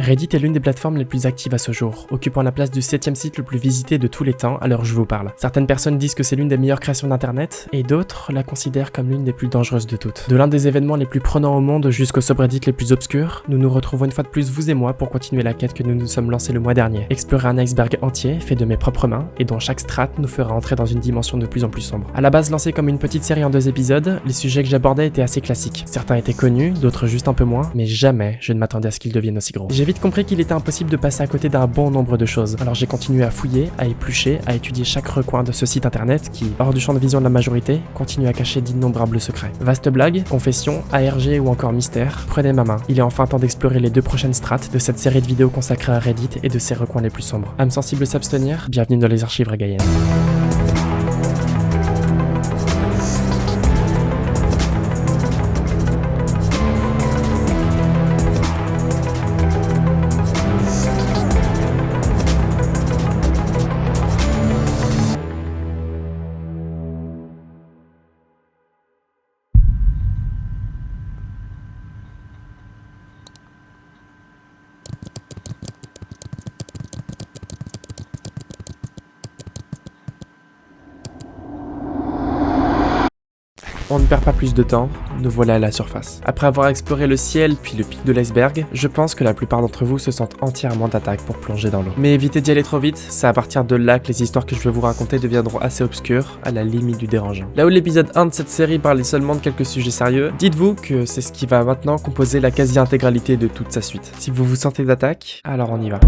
Reddit est l'une des plateformes les plus actives à ce jour, occupant la place du 7e site le plus visité de tous les temps à l'heure où je vous parle. Certaines personnes disent que c'est l'une des meilleures créations d'internet, et d'autres la considèrent comme l'une des plus dangereuses de toutes. De l'un des événements les plus prenants au monde jusqu'aux subreddits les plus obscurs, nous nous retrouvons une fois de plus vous et moi pour continuer la quête que nous nous sommes lancés le mois dernier. Explorer un iceberg entier, fait de mes propres mains, et dont chaque strate nous fera entrer dans une dimension de plus en plus sombre. À la base lancée comme une petite série en 2 épisodes, les sujets que j'abordais étaient assez classiques. Certains étaient connus, d'autres juste un peu moins, mais jamais je ne m'attendais à ce qu'ils deviennent aussi gros. J'ai vite compris qu'il était impossible de passer à côté d'un bon nombre de choses, alors j'ai continué à fouiller, à éplucher, à étudier chaque recoin de ce site internet qui, hors du champ de vision de la majorité, continue à cacher d'innombrables secrets. Vaste blague, confession, ARG ou encore mystère, prenez ma main. Il est enfin temps d'explorer les 2 prochaines strates de cette série de vidéos consacrée à Reddit et de ses recoins les plus sombres. Âme sensible s'abstenir, bienvenue dans les archives ragaïennes. On ne perd pas plus de temps, nous voilà à la surface. Après avoir exploré le ciel puis le pic de l'iceberg, je pense que la plupart d'entre vous se sentent entièrement d'attaque pour plonger dans l'eau. Mais évitez d'y aller trop vite, c'est à partir de là que les histoires que je vais vous raconter deviendront assez obscures, à la limite du dérangeant. Là où l'épisode 1 de cette série parlait seulement de quelques sujets sérieux, dites-vous que c'est ce qui va maintenant composer la quasi-intégralité de toute sa suite. Si vous vous sentez d'attaque, alors on y va.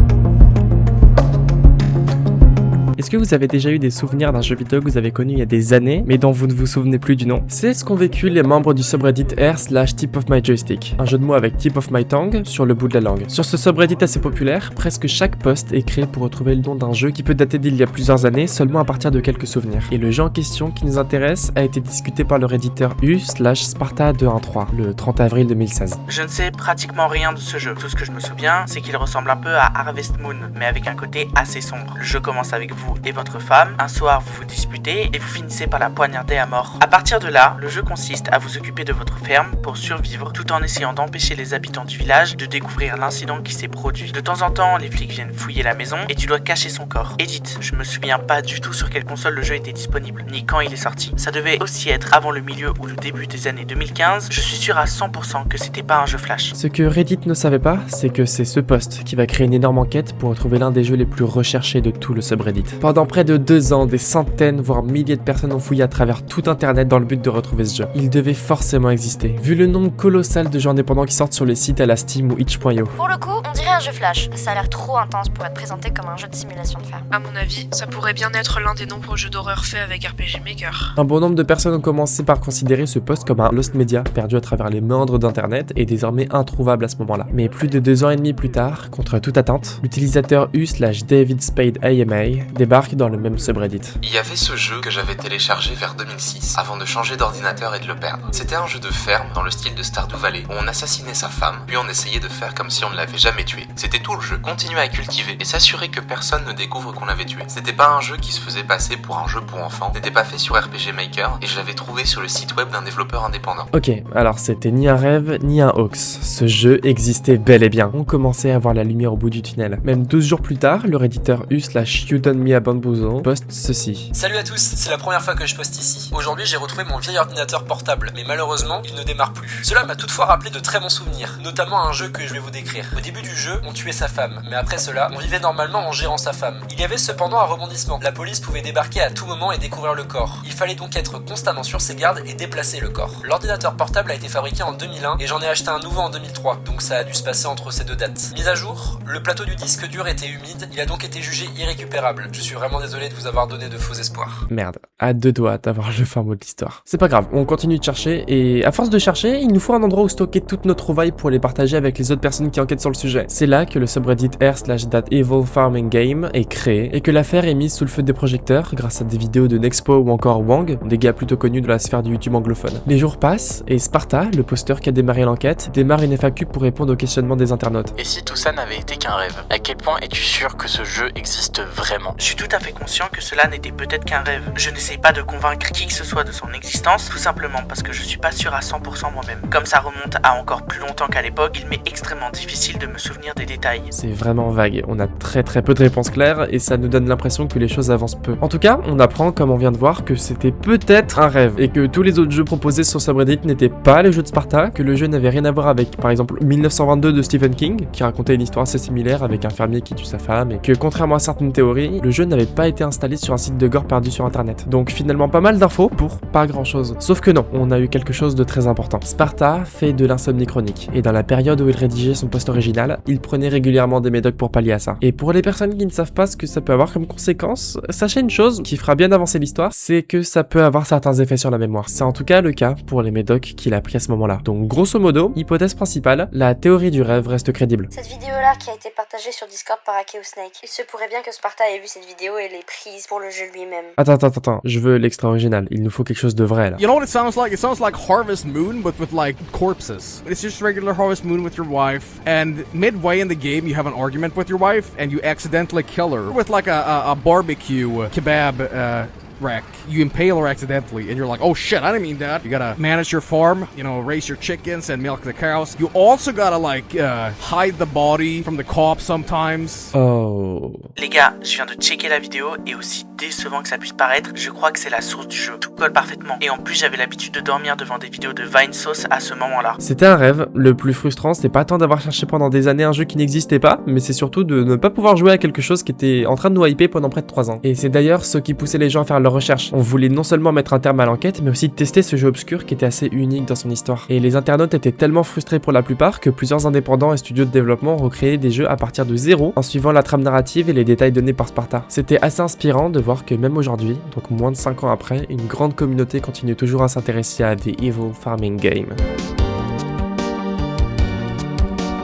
Est-ce que vous avez déjà eu des souvenirs d'un jeu vidéo que vous avez connu il y a des années, mais dont vous ne vous souvenez plus du nom? C'est ce qu'ont vécu les membres du subreddit r/tip-of-my-joystick, un jeu de mots avec tip of my tongue sur le bout de la langue. Sur ce subreddit assez populaire, presque chaque post est créé pour retrouver le nom d'un jeu qui peut dater d'il y a plusieurs années seulement à partir de quelques souvenirs. Et le jeu en question qui nous intéresse a été discuté par le redditeur u/Sparta213 le 30 avril 2016. Je ne sais pratiquement rien de ce jeu. Tout ce que je me souviens, c'est qu'il ressemble un peu à Harvest Moon, mais avec un côté assez sombre. Le jeu commence avec vous et votre femme, un soir vous vous disputez et vous finissez par la poignarder à mort. À partir de là, le jeu consiste à vous occuper de votre ferme pour survivre tout en essayant d'empêcher les habitants du village de découvrir l'incident qui s'est produit. De temps en temps, les flics viennent fouiller la maison et tu dois cacher son corps. Edith, je me souviens pas du tout sur quelle console le jeu était disponible, ni quand il est sorti. Ça devait aussi être avant le milieu ou le début des années 2015, je suis sûr à 100% que c'était pas un jeu Flash. Ce que Reddit ne savait pas, c'est que c'est ce post qui va créer une énorme enquête pour retrouver l'un des jeux les plus recherchés de tout le subreddit. Pendant près de 2 ans, des centaines voire milliers de personnes ont fouillé à travers tout internet dans le but de retrouver ce jeu. Il devait forcément exister, vu le nombre colossal de jeux indépendants qui sortent sur les sites à la Steam ou itch.io. Pour le coup, on dirait un jeu Flash. Ça a l'air trop intense pour être présenté comme un jeu de simulation de ferme. À mon avis, ça pourrait bien être l'un des nombreux jeux d'horreur faits avec RPG Maker. Un bon nombre de personnes ont commencé par considérer ce post comme un lost media perdu à travers les méandres d'internet et désormais introuvable à ce moment-là. Mais plus de 2 ans et demi plus tard, contre toute attente, l'utilisateur u/DavidSpadeAMA débarque dans le même subreddit. Il y avait ce jeu que j'avais téléchargé vers 2006 avant de changer d'ordinateur et de le perdre. C'était un jeu de ferme dans le style de Stardew Valley où on assassinait sa femme, puis on essayait de faire comme si on ne l'avait jamais tué. C'était tout le jeu, continuer à cultiver et s'assurer que personne ne découvre qu'on l'avait tué. C'était pas un jeu qui se faisait passer pour un jeu pour enfants, n'était pas fait sur RPG Maker et je l'avais trouvé sur le site web d'un développeur indépendant. Ok, alors c'était ni un rêve ni un hoax. Ce jeu existait bel et bien. On commençait à voir la lumière au bout du tunnel. Même 12 jours plus tard, le redditeur u/YouDoneMeABamboozle poste ceci. Salut à tous, c'est la première fois que je poste ici. Aujourd'hui j'ai retrouvé mon vieil ordinateur portable, mais malheureusement il ne démarre plus. Cela m'a toutefois rappelé de très bons souvenirs, notamment un jeu que je vais vous décrire. Au début du jeu, on tuait sa femme, mais après cela, on vivait normalement en gérant sa femme. Il y avait cependant un rebondissement. La police pouvait débarquer à tout moment et découvrir le corps. Il fallait donc être constamment sur ses gardes et déplacer le corps. L'ordinateur portable a été fabriqué en 2001 et j'en ai acheté un nouveau en 2003, donc ça a dû se passer entre ces 2 dates. Mise à jour, le plateau du disque dur était humide, il a donc été jugé irrécupérable. Je suis vraiment désolé de vous avoir donné de faux espoirs. Merde, à 2 doigts d'avoir le fin mot de l'histoire. C'est pas grave, on continue de chercher et à force de chercher, il nous faut un endroit où stocker toutes nos trouvailles pour les partager avec les autres personnes qui enquêtent sur le sujet. C'est là que le subreddit r/ThatEvilFarmingGame est créé et que l'affaire est mise sous le feu des projecteurs grâce à des vidéos de Nexpo ou encore Wang, des gars plutôt connus de la sphère du YouTube anglophone. Les jours passent et Sparta, le posteur qui a démarré l'enquête, démarre une FAQ pour répondre aux questionnements des internautes. Et si tout ça n'avait été qu'un rêve, à quel point es-tu sûr que ce jeu existe vraiment? Je suis suis tout à fait conscient que cela n'était peut-être qu'un rêve. Je n'essaye pas de convaincre qui que ce soit de son existence, tout simplement parce que je suis pas sûr à 100% moi-même. Comme ça remonte à encore plus longtemps qu'à l'époque, il m'est extrêmement difficile de me souvenir des détails. C'est vraiment vague, on a très peu de réponses claires et ça nous donne l'impression que les choses avancent peu. En tout cas, on apprend, comme on vient de voir, que c'était peut-être un rêve et que tous les autres jeux proposés sur subreddit n'étaient pas les jeux de Sparta, que le jeu n'avait rien à voir avec, par exemple, 1922 de Stephen King, qui racontait une histoire assez similaire avec un fermier qui tue sa femme, et que contrairement à certaines théories, le jeu n'avait pas été installé sur un site de gore perdu sur internet. Donc finalement pas mal d'infos pour pas grand chose. Sauf que non, on a eu quelque chose de très important. Sparta fait de l'insomnie chronique, et dans la période où il rédigeait son post original, il prenait régulièrement des médocs pour pallier à ça. Et pour les personnes qui ne savent pas ce que ça peut avoir comme conséquence, sachez une chose qui fera bien avancer l'histoire, c'est que ça peut avoir certains effets sur la mémoire. C'est en tout cas le cas pour les médocs qu'il a pris à ce moment-là. Donc grosso modo, hypothèse principale, la théorie du rêve reste crédible. Cette vidéo-là qui a été partagée sur Discord par Akeo Snake, il se pourrait bien que Sparta ait vu cette vidéo et l'ait prise pour le jeu lui-même. Attends, je veux l'extra original, il nous faut quelque chose de vrai là. You know what it sounds like? It sounds like Harvest Moon, but with like corpses. It's just regular Harvest Moon with your wife, and midway in the game you have an argument with your wife, and you accidentally kill her with like a barbecue kebab wreck. You impale her accidentally, and you're like, oh shit, I didn't mean that. You gotta manage your farm, you know, raise your chickens and milk the cows. You also gotta like hide the body from the cops sometimes. Oh. Les gars, je viens de checker la vidéo et aussi décevant que ça puisse paraître, je crois que c'est la source du jeu. Tout colle parfaitement. Et en plus, j'avais l'habitude de dormir devant des vidéos de Vinesauce à ce moment-là. C'était un rêve. Le plus frustrant, c'est pas tant d'avoir cherché pendant des années un jeu qui n'existait pas, mais c'est surtout de ne pas pouvoir jouer à quelque chose qui était en train de nous hyper pendant près de 3 ans. Et c'est d'ailleurs ce qui poussait les gens à faire leurs recherches. On voulait non seulement mettre un terme à l'enquête, mais aussi tester ce jeu obscur qui était assez unique dans son histoire. Et les internautes étaient tellement frustrés pour la plupart que plusieurs indépendants et studios de développement ont recréé des jeux à partir de zéro en suivant la trame narrative et les détails donnés par Sparta. C'était assez inspirant de voir que même aujourd'hui, donc moins de 5 ans après, une grande communauté continue toujours à s'intéresser à des evil farming games.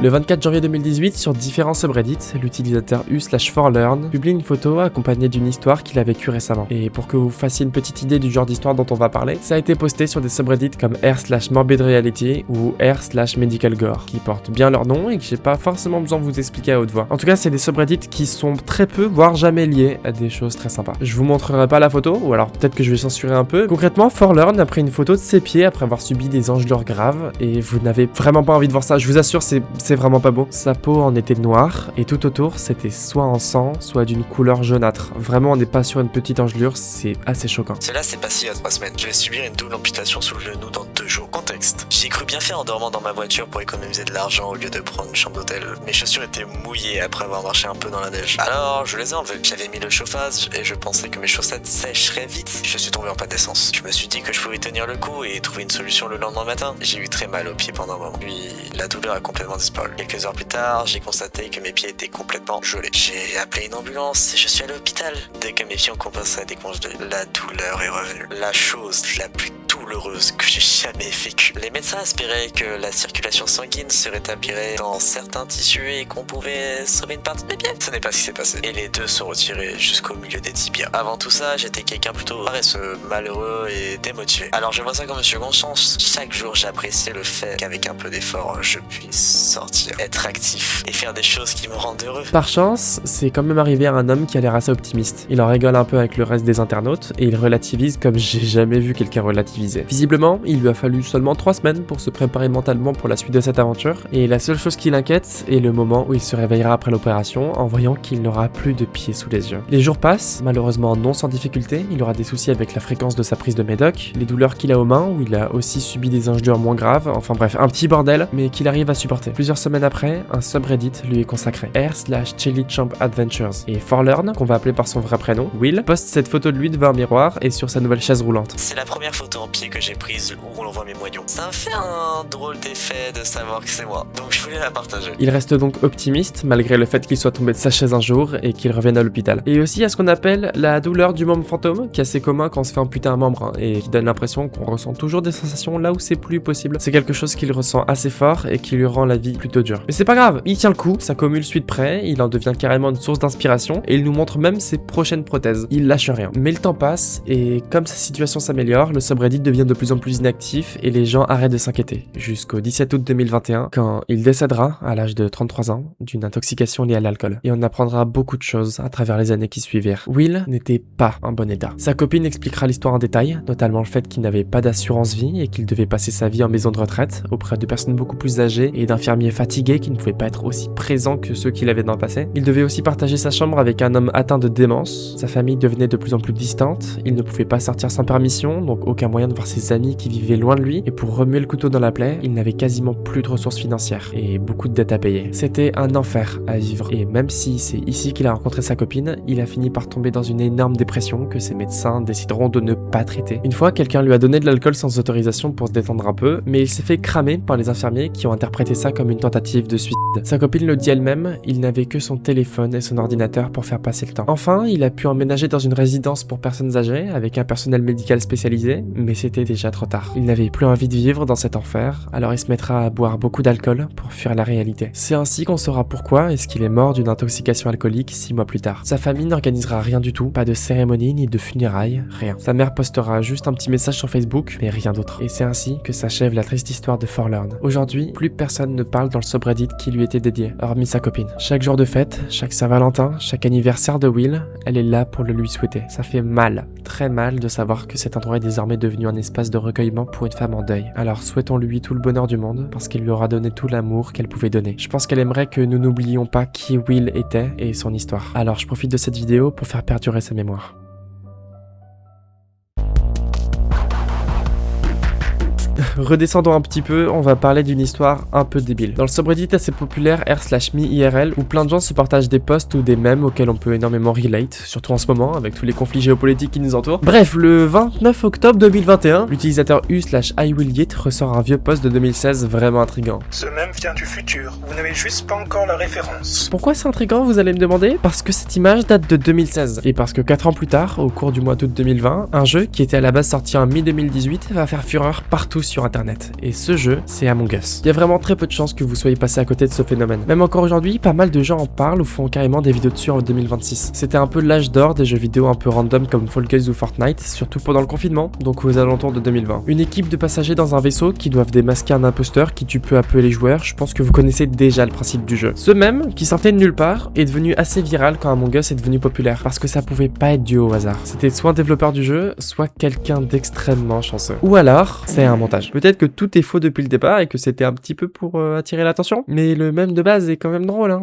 Le 24 janvier 2018, sur différents subreddits, l'utilisateur u/forlearn publie une photo accompagnée d'une histoire qu'il a vécue récemment. Et pour que vous fassiez une petite idée du genre d'histoire dont on va parler, ça a été posté sur des subreddits comme r/morbidreality ou r/medicalgore, qui portent bien leur nom et que j'ai pas forcément besoin de vous expliquer à haute voix. En tout cas, c'est des subreddits qui sont très peu, voire jamais liés à des choses très sympas. Je vous montrerai pas la photo, ou alors peut-être que je vais censurer un peu. Concrètement, Forlearn a pris une photo de ses pieds après avoir subi des engelures graves, et vous n'avez vraiment pas envie de voir ça, je vous assure, c'est vraiment pas beau. Sa peau en était noire et tout autour c'était soit en sang, soit d'une couleur jaunâtre. Vraiment on n'est pas sur une petite engelure, c'est assez choquant. Cela s'est passé il y a 3 semaines. Je vais subir une double amputation sous le genou dans 2 jours. Contexte. J'y ai cru bien faire en dormant dans ma voiture pour économiser de l'argent au lieu de prendre une chambre d'hôtel. Mes chaussures étaient mouillées après avoir marché un peu dans la neige. Alors je les ai enlevées. J'avais mis le chauffage et je pensais que mes chaussettes sécheraient vite. Je suis tombé en panne d'essence. Je me suis dit que je pouvais tenir le coup et trouver une solution le lendemain matin. J'ai eu très mal aux pieds pendant un moment. Puis la douleur a complètement disparu. Quelques heures plus tard, j'ai constaté que mes pieds étaient complètement gelés. J'ai appelé une ambulance et je suis allé à l'hôpital. Dès que mes pieds ont commencé à décongeler, la douleur est revenue. La chose la plus douloureuse que j'ai jamais vécue. Les médecins espéraient que la circulation sanguine se rétablirait dans certains tissus et qu'on pouvait sauver une partie de mes pieds. Ce n'est pas ce qui s'est passé. Et les deux sont retirés jusqu'au milieu des tibias. Avant tout ça, j'étais quelqu'un plutôt paresseux, malheureux et démotivé. Alors je vois ça comme une seconde chance. Chaque jour, j'appréciais le fait qu'avec un peu d'effort, je puisse sortir, être actif et faire des choses qui me rendent heureux. Par chance, c'est quand même arrivé à un homme qui a l'air assez optimiste. Il en rigole un peu avec le reste des internautes et il relativise comme j'ai jamais vu quelqu'un relativiser. Visiblement, il lui a fallu seulement 3 semaines pour se préparer mentalement pour la suite de cette aventure, et la seule chose qui l'inquiète est le moment où il se réveillera après l'opération en voyant qu'il n'aura plus de pieds sous les yeux. Les jours passent, malheureusement non sans difficulté, il aura des soucis avec la fréquence de sa prise de médoc, les douleurs qu'il a aux mains, où il a aussi subi des engelures moins graves, enfin bref, un petit bordel, mais qu'il arrive à supporter. Plusieurs semaines après, un subreddit lui est consacré, r/ChiliChamp Adventures, et Forlearn, qu'on va appeler par son vrai prénom, Will, poste cette photo de lui devant un miroir et sur sa nouvelle chaise roulante. C'est la première photo en pied que j'ai prise où l'on voit mes moignons. Ça me fait un drôle d'effet de savoir que c'est moi, donc je voulais la partager. Il reste donc optimiste malgré le fait qu'il soit tombé de sa chaise un jour et qu'il revienne à l'hôpital. Et aussi à ce qu'on appelle la douleur du membre fantôme, qui est assez commun quand on se fait amputer un membre, hein, et qui donne l'impression qu'on ressent toujours des sensations là où c'est plus possible. C'est quelque chose qu'il ressent assez fort et qui lui rend la vie plutôt dure. Mais c'est pas grave, il tient le coup, sa commu le suit de près, il en devient carrément une source d'inspiration et il nous montre même ses prochaines prothèses. Il lâche rien. Mais le temps passe et comme sa situation s'améliore, le subreddit devient de plus en plus plus inactif et les gens arrêtent de s'inquiéter, jusqu'au 17 août 2021, quand il décédera, à l'âge de 33 ans, d'une intoxication liée à l'alcool. Et on apprendra beaucoup de choses à travers les années qui suivirent. Will n'était pas en bon état. Sa copine expliquera l'histoire en détail, notamment le fait qu'il n'avait pas d'assurance vie et qu'il devait passer sa vie en maison de retraite, auprès de personnes beaucoup plus âgées et d'infirmiers fatigués qui ne pouvaient pas être aussi présents que ceux qu'il avait dans le passé. Il devait aussi partager sa chambre avec un homme atteint de démence. Sa famille devenait de plus en plus distante, il ne pouvait pas sortir sans permission, donc aucun moyen de voir ses amis qui vivaient loin de lui, et pour remuer le couteau dans la plaie, il n'avait quasiment plus de ressources financières et beaucoup de dettes à payer. C'était un enfer à vivre, et même si c'est ici qu'il a rencontré sa copine, il a fini par tomber dans une énorme dépression que ses médecins décideront de ne pas traiter. Une fois, quelqu'un lui a donné de l'alcool sans autorisation pour se détendre un peu, mais il s'est fait cramer par les infirmiers qui ont interprété ça comme une tentative de suicide. Sa copine le dit elle-même, il n'avait que son téléphone et son ordinateur pour faire passer le temps. Enfin, il a pu emménager dans une résidence pour personnes âgées avec un personnel médical spécialisé, mais c'était déjà trop tard. Il n'avait plus envie de vivre dans cet enfer, alors il se mettra à boire beaucoup d'alcool pour fuir la réalité. C'est ainsi qu'on saura pourquoi est-ce qu'il est mort d'une intoxication alcoolique 6 mois plus tard. Sa famille n'organisera rien du tout, pas de cérémonie ni de funérailles, rien. Sa mère postera juste un petit message sur Facebook, mais rien d'autre. Et c'est ainsi que s'achève la triste histoire de Forlorn. Aujourd'hui, plus personne ne parle dans le subreddit qui lui était dédié, hormis sa copine. Chaque jour de fête, chaque Saint-Valentin, chaque anniversaire de Will, elle est là pour le lui souhaiter. Ça fait mal, très mal de savoir que cet endroit est désormais devenu un espace de recueillement pour une femme en deuil. Alors souhaitons-lui tout le bonheur du monde, parce qu'il lui aura donné tout l'amour qu'elle pouvait donner. Je pense qu'elle aimerait que nous n'oublions pas qui Will était et son histoire. Alors je profite de cette vidéo pour faire perdurer sa mémoire. Redescendons un petit peu, on va parler d'une histoire un peu débile. Dans le subreddit assez populaire r/me/IRL, où plein de gens se partagent des posts ou des mèmes auxquels on peut énormément relate, surtout en ce moment avec tous les conflits géopolitiques qui nous entourent. Bref, le 29 octobre 2021, l'utilisateur u/iwillyit ressort un vieux post de 2016 vraiment intriguant. Ce mème vient du futur, vous n'avez juste pas encore la référence. Pourquoi c'est intriguant, vous allez me demander? Parce que cette image date de 2016, et parce que 4 ans plus tard, au cours du mois d'août 2020, un jeu qui était à la base sorti en mi-2018 va faire fureur partout sur internet. Et ce jeu, c'est Among Us. Il y a vraiment très peu de chances que vous soyez passé à côté de ce phénomène. Même encore aujourd'hui, pas mal de gens en parlent ou font carrément des vidéos dessus en 2026. C'était un peu l'âge d'or des jeux vidéo un peu random comme Fall Guys ou Fortnite, surtout pendant le confinement, donc aux alentours de 2020. Une équipe de passagers dans un vaisseau qui doivent démasquer un imposteur qui tue peu à peu les joueurs, je pense que vous connaissez déjà le principe du jeu. Ce même, qui sortait de nulle part, est devenu assez viral quand Among Us est devenu populaire, parce que ça pouvait pas être dû au hasard. C'était soit un développeur du jeu, soit quelqu'un d'extrêmement chanceux. Ou alors, c'est un montage. Peut-être que tout est faux depuis le départ et que c'était un petit peu pour attirer l'attention, mais le même de base est quand même drôle, hein.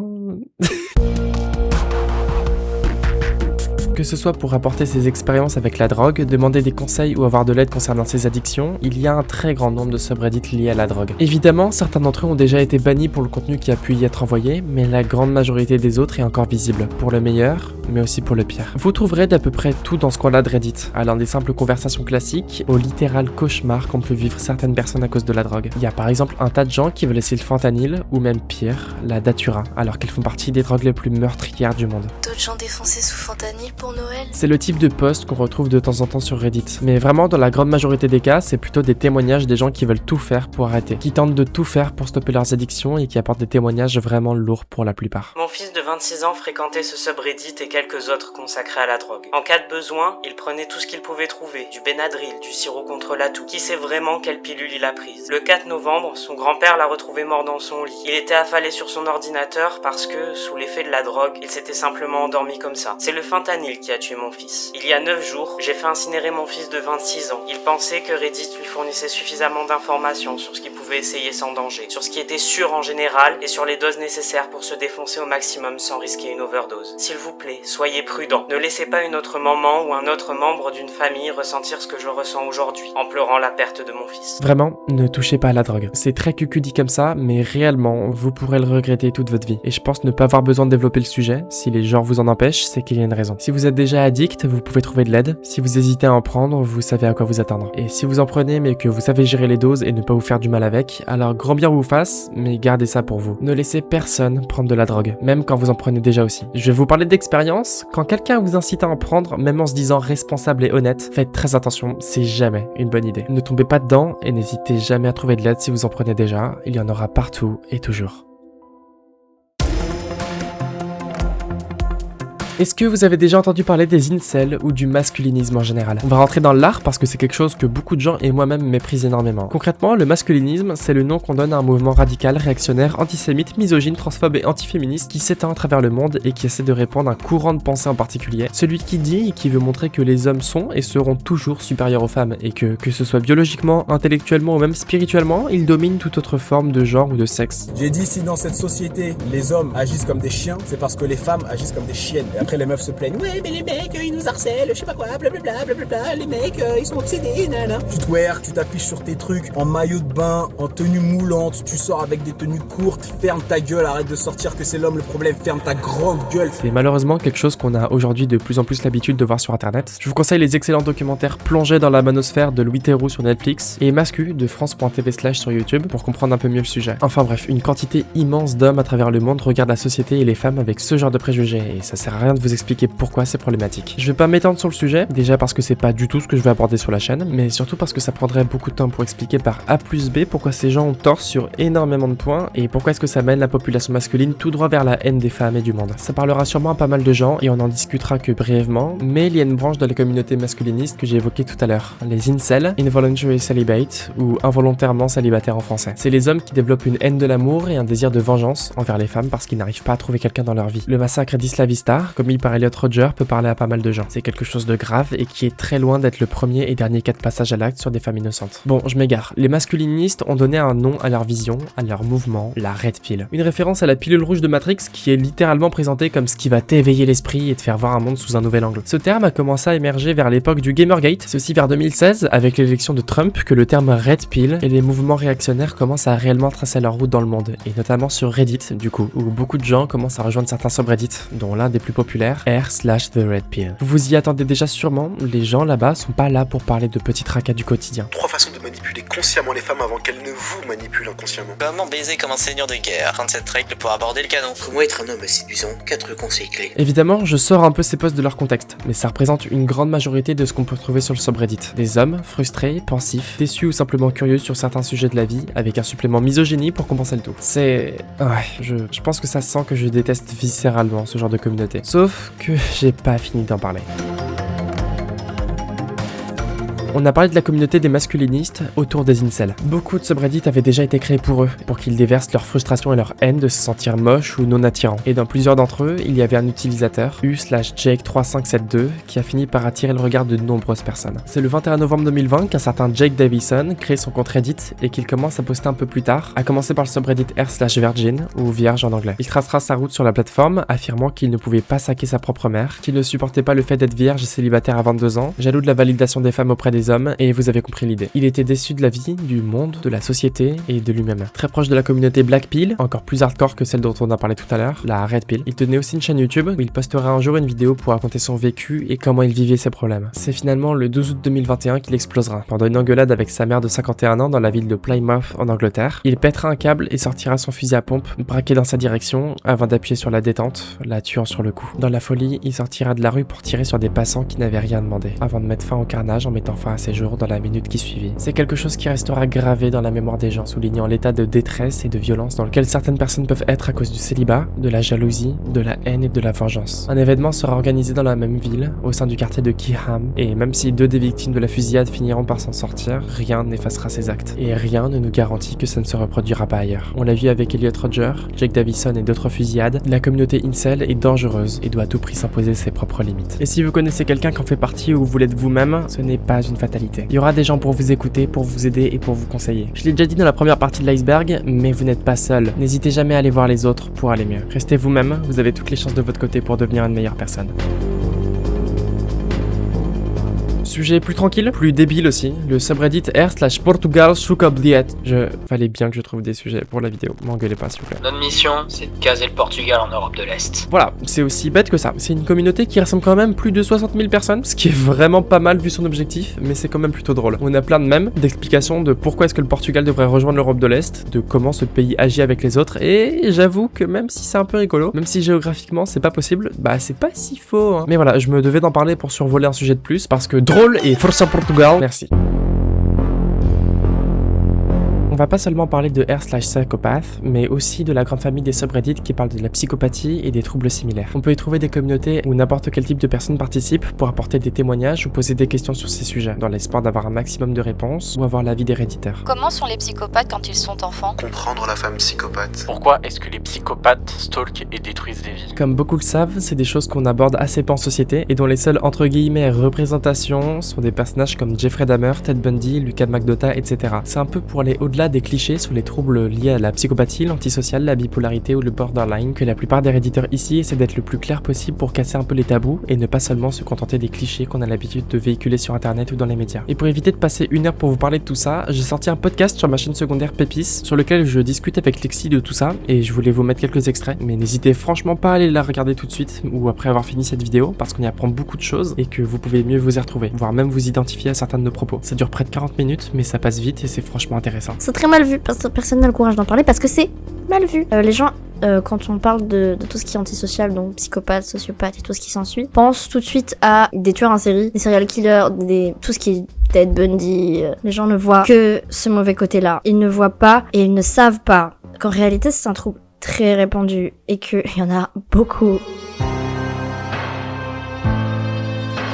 Que ce soit pour apporter ses expériences avec la drogue, demander des conseils ou avoir de l'aide concernant ses addictions, il y a un très grand nombre de subreddits liés à la drogue. Évidemment, certains d'entre eux ont déjà été bannis pour le contenu qui a pu y être envoyé, mais la grande majorité des autres est encore visible, pour le meilleur, mais aussi pour le pire. Vous trouverez d'à peu près tout dans ce coin-là de Reddit, allant des simples conversations classiques au littéral cauchemar qu'on peut vivre certaines personnes à cause de la drogue. Il y a par exemple un tas de gens qui veulent essayer le fentanyl, ou même pire, la datura, alors qu'elles font partie des drogues les plus meurtrières du monde. D'autres gens défoncés sous fentanyl pour Noël? C'est le type de post qu'on retrouve de temps en temps sur Reddit. Mais vraiment, dans la grande majorité des cas, c'est plutôt des témoignages des gens qui veulent tout faire pour arrêter, qui tentent de tout faire pour stopper leurs addictions et qui apportent des témoignages vraiment lourds pour la plupart. Mon fils de 26 ans fréquentait ce subreddit et quelques autres consacrés à la drogue. En cas de besoin, il prenait tout ce qu'il pouvait trouver, du Benadryl, du sirop contre la toux. Qui sait vraiment quelle pilule il a prise? Le 4 novembre, son grand-père l'a retrouvé mort dans son lit. Il était affalé sur son ordinateur parce que, sous l'effet de la drogue, il s'était simplement endormi comme ça. C'est le fentanyl qui a tué mon fils. Il y a 9 jours, j'ai fait incinérer mon fils de 26 ans. Il pensait que Reddit lui fournissait suffisamment d'informations sur ce qu'il pouvait essayer sans danger, sur ce qui était sûr en général et sur les doses nécessaires pour se défoncer au maximum sans risquer une overdose. S'il vous plaît, soyez prudents. Ne laissez pas une autre maman ou un autre membre d'une famille ressentir ce que je ressens aujourd'hui, en pleurant la perte de mon fils. Vraiment, ne touchez pas à la drogue. C'est très cucu dit comme ça, mais réellement, vous pourrez le regretter toute votre vie. Et je pense ne pas avoir besoin de développer le sujet. Si les gens vous en empêchent, c'est qu'il y a une raison. Si vous êtes déjà addict, vous pouvez trouver de l'aide. Si vous hésitez à en prendre, vous savez à quoi vous attendre. Et si vous en prenez mais que vous savez gérer les doses et ne pas vous faire du mal avec, alors grand bien vous fasse, mais gardez ça pour vous. Ne laissez personne prendre de la drogue, même quand vous en prenez déjà aussi. Je vais vous parler d'expérience. Quand quelqu'un vous incite à en prendre, même en se disant responsable et honnête, faites très attention, c'est jamais une bonne idée. Ne tombez pas dedans et n'hésitez jamais à trouver de l'aide si vous en prenez déjà. Il y en aura partout et toujours. Est-ce que vous avez déjà entendu parler des incels ou du masculinisme en général? On va rentrer dans l'art parce que c'est quelque chose que beaucoup de gens et moi-même méprisent énormément. Concrètement, le masculinisme, c'est le nom qu'on donne à un mouvement radical, réactionnaire, antisémite, misogyne, transphobe et antiféministe qui s'étend à travers le monde et qui essaie de répandre un courant de pensée en particulier. Celui qui dit et qui veut montrer que les hommes sont et seront toujours supérieurs aux femmes et que ce soit biologiquement, intellectuellement ou même spirituellement, ils dominent toute autre forme de genre ou de sexe. J'ai dit si dans cette société, les hommes agissent comme des chiens, c'est parce que les femmes agissent comme des chiennes. Et après les meufs se plaignent, ouais mais les mecs ils nous harcèlent, je sais pas quoi, blablabla, blablabla, les mecs ils sont obsédés, nanana. Tu twerk, tu t'affiches sur tes trucs, en maillot de bain, en tenue moulante, tu sors avec des tenues courtes, ferme ta gueule, arrête de sortir que c'est l'homme le problème, ferme ta grande gueule. C'est malheureusement quelque chose qu'on a aujourd'hui de plus en plus l'habitude de voir sur internet. Je vous conseille les excellents documentaires Plongés dans la manosphère de Louis Theroux sur Netflix et Mascu de France.tv/ sur YouTube pour comprendre un peu mieux le sujet. Enfin bref, une quantité immense d'hommes à travers le monde regardent la société et les femmes avec ce genre de préjugés et ça sert à rien de vous expliquer pourquoi c'est problématique. Je vais pas m'étendre sur le sujet, déjà parce que c'est pas du tout ce que je vais aborder sur la chaîne, mais surtout parce que ça prendrait beaucoup de temps pour expliquer par A plus B pourquoi ces gens ont tort sur énormément de points et pourquoi est-ce que ça mène la population masculine tout droit vers la haine des femmes et du monde. Ça parlera sûrement à pas mal de gens et on en discutera que brièvement, mais il y a une branche de la communauté masculiniste que j'ai évoquée tout à l'heure, les incels, involuntary celibate ou involontairement célibataires en français. C'est les hommes qui développent une haine de l'amour et un désir de vengeance envers les femmes parce qu'ils n'arrivent pas à trouver quelqu'un dans leur vie. Le massacre d'Isla Vista, commis par Elliot Rodger, peut parler à pas mal de gens. C'est quelque chose de grave et qui est très loin d'être le premier et dernier cas de passage à l'acte sur des femmes innocentes. Bon, je m'égare. Les masculinistes ont donné un nom à leur vision, à leur mouvement, la Red Pill. Une référence à la pilule rouge de Matrix qui est littéralement présentée comme ce qui va t'éveiller l'esprit et te faire voir un monde sous un nouvel angle. Ce terme a commencé à émerger vers l'époque du Gamergate, c'est aussi vers 2016 avec l'élection de Trump que le terme Red Pill et les mouvements réactionnaires commencent à réellement tracer leur route dans le monde, et notamment sur Reddit du coup, où beaucoup de gens commencent à rejoindre certains subreddits, dont l'un des plus populaires, r/TheRedPill. Vous vous y attendez déjà sûrement, les gens là-bas sont pas là pour parler de petits tracas du quotidien. 3 façons de manipuler consciemment les femmes avant qu'elles ne vous manipulent inconsciemment. Comment baiser comme un seigneur de guerre? 37 règles pour aborder le canon. Comment être un homme séduisant? 4 conseils clés. Évidemment, je sors un peu ces posts de leur contexte, mais ça représente une grande majorité de ce qu'on peut trouver sur le subreddit. Des hommes frustrés, pensifs, déçus ou simplement curieux sur certains sujets de la vie, avec un supplément misogynie pour compenser le tout. C'est... ouais, je pense que ça sent que je déteste viscéralement ce genre de communauté. Sauf que j'ai pas fini d'en parler. On a parlé de la communauté des masculinistes autour des incels. Beaucoup de subreddits avaient déjà été créés pour eux, pour qu'ils déversent leur frustration et leur haine de se sentir moches ou non attirants. Et dans plusieurs d'entre eux, il y avait un utilisateur, u/Jake3572, qui a fini par attirer le regard de nombreuses personnes. C'est le 21 novembre 2020 qu'un certain Jake Davison crée son compte Reddit et qu'il commence à poster un peu plus tard, à commencer par le subreddit r/Virgin, ou vierge en anglais. Il tracera sa route sur la plateforme, affirmant qu'il ne pouvait pas saquer sa propre mère, qu'il ne supportait pas le fait d'être vierge et célibataire à 22 ans, jaloux de la validation des femmes auprès des hommes, et vous avez compris l'idée. Il était déçu de la vie, du monde, de la société et de lui-même. Très proche de la communauté Black Pill, encore plus hardcore que celle dont on a parlé tout à l'heure, la Red Pill. Il tenait aussi une chaîne YouTube où il posterait un jour une vidéo pour raconter son vécu et comment il vivait ses problèmes. C'est finalement le 12 août 2021 qu'il explosera. Pendant une engueulade avec sa mère de 51 ans dans la ville de Plymouth en Angleterre, il pètera un câble et sortira son fusil à pompe braqué dans sa direction avant d'appuyer sur la détente, la tuant sur le coup. Dans la folie, il sortira de la rue pour tirer sur des passants qui n'avaient rien demandé, avant de mettre fin au carnage en mettant fin à ses jours dans la minute qui suivit. C'est quelque chose qui restera gravé dans la mémoire des gens, soulignant l'état de détresse et de violence dans lequel certaines personnes peuvent être à cause du célibat, de la jalousie, de la haine et de la vengeance. Un événement sera organisé dans la même ville, au sein du quartier de Keyham, et même si 2 des victimes de la fusillade finiront par s'en sortir, rien n'effacera ces actes. Et rien ne nous garantit que ça ne se reproduira pas ailleurs. On l'a vu avec Elliot Rodger, Jake Davison et d'autres fusillades, la communauté incel est dangereuse et doit à tout prix s'imposer ses propres limites. Et si vous connaissez quelqu'un qui en fait partie ou vous l'êtes vous-même, ce n'est pas une fatalité. Il y aura des gens pour vous écouter, pour vous aider et pour vous conseiller. Je l'ai déjà dit dans la première partie de l'iceberg, mais vous n'êtes pas seul. N'hésitez jamais à aller voir les autres pour aller mieux. Restez vous-même, vous avez toutes les chances de votre côté pour devenir une meilleure personne. Sujet plus tranquille, plus débile aussi, le subreddit r/Portugal Sucabliet. Fallait bien que je trouve des sujets pour la vidéo, m'engueulez pas s'il vous plaît. Notre mission, c'est de caser le Portugal en Europe de l'Est. Voilà, c'est aussi bête que ça. C'est une communauté qui rassemble quand même plus de 60 000 personnes, ce qui est vraiment pas mal vu son objectif, mais c'est quand même plutôt drôle. On a plein de mèmes, d'explications de pourquoi est-ce que le Portugal devrait rejoindre l'Europe de l'Est, de comment ce pays agit avec les autres, et j'avoue que même si c'est un peu rigolo, même si géographiquement c'est pas possible, bah c'est pas si faux, hein. Mais voilà, je me devais d'en parler pour survoler un sujet de plus, parce que drôle et Força Portugal, merci. va pas seulement parler de r/psychopath, mais aussi de la grande famille des subreddits qui parlent de la psychopathie et des troubles similaires. On peut y trouver des communautés où n'importe quel type de personnes participent pour apporter des témoignages ou poser des questions sur ces sujets, dans l'espoir d'avoir un maximum de réponses ou avoir l'avis des réditeurs. Comment sont les psychopathes quand ils sont enfants? Comprendre la femme psychopathe. Pourquoi est-ce que les psychopathes stalkent et détruisent des vies? Comme beaucoup le savent, c'est des choses qu'on aborde assez peu en société et dont les seules entre guillemets représentations sont des personnages comme Jeffrey Dahmer, Ted Bundy, Lucas Magnotta, etc. C'est un peu pour aller au-delà des clichés sur les troubles liés à la psychopathie, l'antisocial, la bipolarité ou le borderline que la plupart des réditeurs ici essaient d'être le plus clair possible pour casser un peu les tabous et ne pas seulement se contenter des clichés qu'on a l'habitude de véhiculer sur internet ou dans les médias. Et pour éviter de passer une heure pour vous parler de tout ça, j'ai sorti un podcast sur ma chaîne secondaire Pépis sur lequel je discute avec Lexi de tout ça et je voulais vous mettre quelques extraits, mais n'hésitez franchement pas à aller la regarder tout de suite ou après avoir fini cette vidéo parce qu'on y apprend beaucoup de choses et que vous pouvez mieux vous y retrouver, voire même vous identifier à certains de nos propos. Ça dure près de 40 minutes mais ça passe vite et c'est franchement intéressant. C'est très mal vu parce que personne n'a le courage d'en parler parce que c'est mal vu. Les gens quand on parle de tout ce qui est antisocial, donc psychopathe, sociopathe et tout ce qui s'ensuit, pense tout de suite à des tueurs en série, des serial killers, tout ce qui est Ted Bundy. Les gens ne voient que ce mauvais côté-là. Ils ne voient pas et ils ne savent pas qu'en réalité c'est un trouble très répandu et qu'il y en a beaucoup.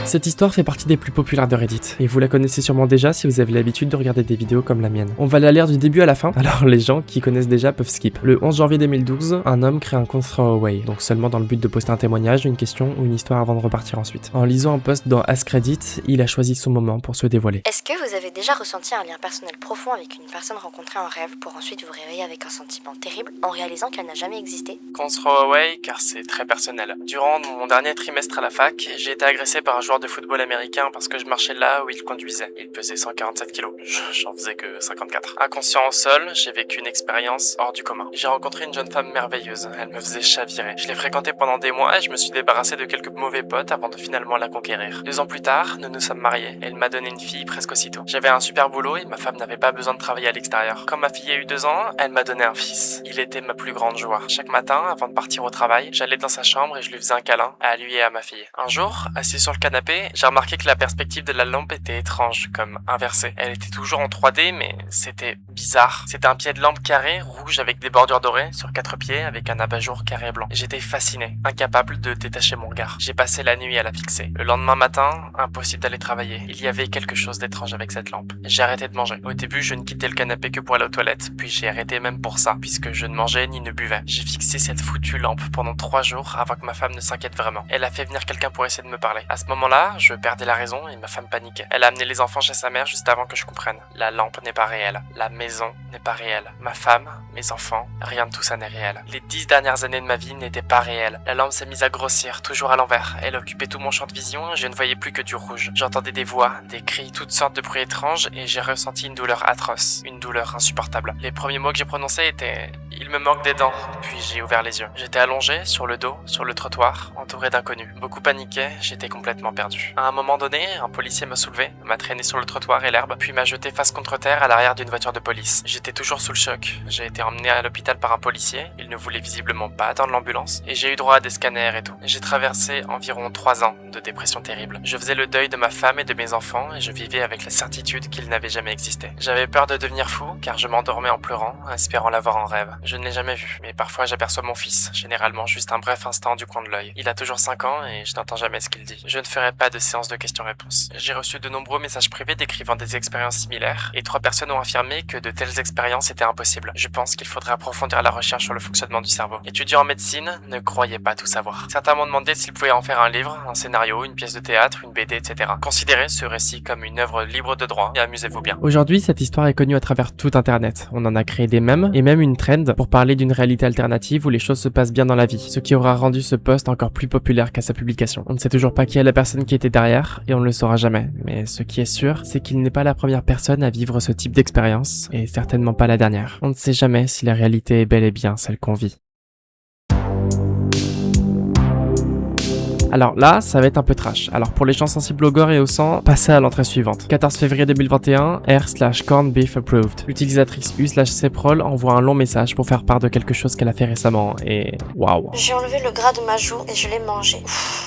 Cette histoire fait partie des plus populaires de Reddit, et vous la connaissez sûrement déjà si vous avez l'habitude de regarder des vidéos comme la mienne. On va la lire du début à la fin, alors les gens qui connaissent déjà peuvent skip. Le 11 janvier 2012, un homme crée un compte Throwaway, donc seulement dans le but de poster un témoignage, une question ou une histoire avant de repartir ensuite. En lisant un post dans Ask Reddit, il a choisi son moment pour se dévoiler. Est-ce que vous avez déjà ressenti un lien personnel profond avec une personne rencontrée en rêve pour ensuite vous réveiller avec un sentiment terrible en réalisant qu'elle n'a jamais existé? Compte Throwaway car c'est très personnel. Durant mon dernier trimestre à la fac, j'ai été agressé par un joueur de football américain parce que je marchais là où il conduisait. Il pesait 147 kilos. J'en faisais que 54. Inconscient au sol, j'ai vécu une expérience hors du commun. J'ai rencontré une jeune femme merveilleuse. Elle me faisait chavirer. Je l'ai fréquentée pendant des mois et je me suis débarrassé de quelques mauvais potes avant de finalement la conquérir. 2 ans plus tard, nous nous sommes mariés. Elle m'a donné une fille presque aussitôt. J'avais un super boulot et ma femme n'avait pas besoin de travailler à l'extérieur. Quand ma fille a eu 2 ans, elle m'a donné un fils. Il était ma plus grande joie. Chaque matin, avant de partir au travail, j'allais dans sa chambre et je lui faisais un câlin, à lui et à ma fille. Un jour, assis sur le canapé, j'ai remarqué que la perspective de la lampe était étrange, comme inversée. Elle était toujours en 3D, mais c'était bizarre. C'était un pied de lampe carré, rouge avec des bordures dorées, sur 4 pieds, avec un abat-jour carré blanc. J'étais fasciné, incapable de détacher mon regard. J'ai passé la nuit à la fixer. Le lendemain matin, impossible d'aller travailler. Il y avait quelque chose d'étrange avec cette lampe. J'ai arrêté de manger. Au début, je ne quittais le canapé que pour aller aux toilettes, puis j'ai arrêté même pour ça, puisque je ne mangeais ni ne buvais. J'ai fixé cette foutue lampe pendant 3 jours avant que ma femme ne s'inquiète vraiment. Elle a fait venir quelqu'un pour essayer de me parler. À ce moment-là, je perdais la raison et ma femme paniquait. Elle a amené les enfants chez sa mère juste avant que je comprenne. La lampe n'est pas réelle. La maison n'est pas réelle. Ma femme, mes enfants, rien de tout ça n'est réel. Les 10 dernières années de ma vie n'étaient pas réelles. La lampe s'est mise à grossir, toujours à l'envers. Elle occupait tout mon champ de vision et je ne voyais plus que du rouge. J'entendais des voix, des cris, toutes sortes de bruits étranges et j'ai ressenti une douleur atroce. Une douleur insupportable. Les premiers mots que j'ai prononcés étaient « Il me manque des dents ». Puis j'ai ouvert les yeux. J'étais allongé, sur le dos, sur le trottoir, entouré d'inconnus. Beaucoup paniquaient, j'étais complètement perdu. À un moment donné, un policier m'a soulevé, m'a traîné sur le trottoir et l'herbe, puis m'a jeté face contre terre à l'arrière d'une voiture de police. J'étais toujours sous le choc. J'ai été emmené à l'hôpital par un policier, il ne voulait visiblement pas attendre l'ambulance, et j'ai eu droit à des scanners et tout. J'ai traversé environ 3 ans de dépression terrible. Je faisais le deuil de ma femme et de mes enfants, et je vivais avec la certitude qu'ils n'avaient jamais existé. J'avais peur de devenir fou, car je m'endormais en pleurant, espérant l'avoir en rêve. Je ne l'ai jamais vu, mais parfois j'aperçois mon fils, généralement juste un bref instant du coin de l'œil. Il a toujours 5 ans et je n'entends jamais ce qu'il dit. Je ne ferai pas de séance de questions-réponses. J'ai reçu de nombreux messages privés décrivant des expériences similaires, et 3 personnes ont affirmé que de telles expériences étaient impossibles. Je pense qu'il faudrait approfondir la recherche sur le fonctionnement du cerveau. Étudiants en médecine ne croyaient pas tout savoir. Certains m'ont demandé s'ils pouvaient en faire un livre, un scénario, une pièce de théâtre, une BD, etc. Considérez ce récit comme une œuvre libre de droit et amusez-vous bien. Aujourd'hui, cette histoire est connue à travers tout internet. On en a créé des mèmes et même une trend pour parler d'une réalité alternative où les choses se passent bien dans la vie, ce qui aura rendu ce post encore plus populaire qu'à sa publication. On ne sait toujours pas qui est la personne qui était derrière et on ne le saura jamais, mais ce qui est sûr, c'est qu'il n'est pas la première personne à vivre ce type d'expérience et certainement pas la dernière. On ne sait jamais si la réalité est bel et bien celle qu'on vit. Alors là, ça va être un peu trash. Alors pour les gens sensibles au gore et au sang, passez à l'entrée suivante. 14 février 2021, r/corned beef approved. L'utilisatrice u/seprol envoie un long message pour faire part de quelque chose qu'elle a fait récemment et waouh. J'ai enlevé le gras de ma joue et je l'ai mangé.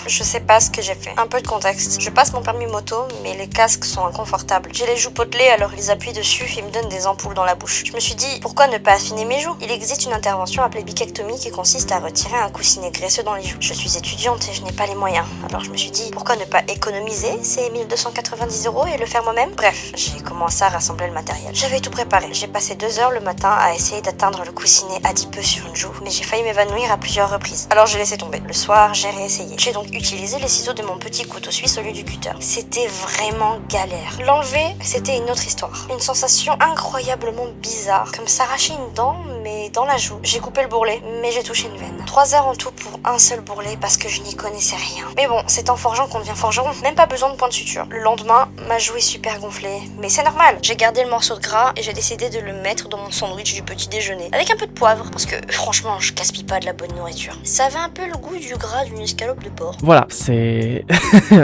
Je sais pas ce que j'ai fait. Un peu de contexte. Je passe mon permis moto, mais les casques sont inconfortables. J'ai les joues potelées, alors ils appuient dessus et me donnent des ampoules dans la bouche. Je me suis dit, pourquoi ne pas affiner mes joues? Il existe une intervention appelée bichectomie qui consiste à retirer un coussinet graisseux dans les joues. Je suis étudiante et je n'ai pas les moyens. Alors je me suis dit, pourquoi ne pas économiser ces 1290 € et le faire moi-même? Bref, j'ai commencé à rassembler le matériel. J'avais tout préparé. J'ai passé 2 heures le matin à essayer d'atteindre le coussinet adipeux sur une joue, mais j'ai failli m'évanouir à plusieurs reprises. Alors j'ai laissé tomber. Le soir, j'ai réessayé. J'ai donc utilisé les ciseaux de mon petit couteau suisse au lieu du cutter. C'était vraiment galère. L'enlever, c'était une autre histoire. Une sensation incroyablement bizarre, comme s'arracher une dent, mais dans la joue. J'ai coupé le bourrelet, mais j'ai touché une veine. 3 heures en tout pour un seul bourrelet parce que je n'y connaissais rien. Mais bon, c'est en forgeant qu'on devient forgeron. Même pas besoin de point de suture. Le lendemain, ma joue est super gonflée. Mais c'est normal. J'ai gardé le morceau de gras et j'ai décidé de le mettre dans mon sandwich du petit déjeuner. Avec un peu de poivre, parce que franchement, je gaspille pas de la bonne nourriture. Ça avait un peu le goût du gras d'une escalope de porc. Voilà, c'est...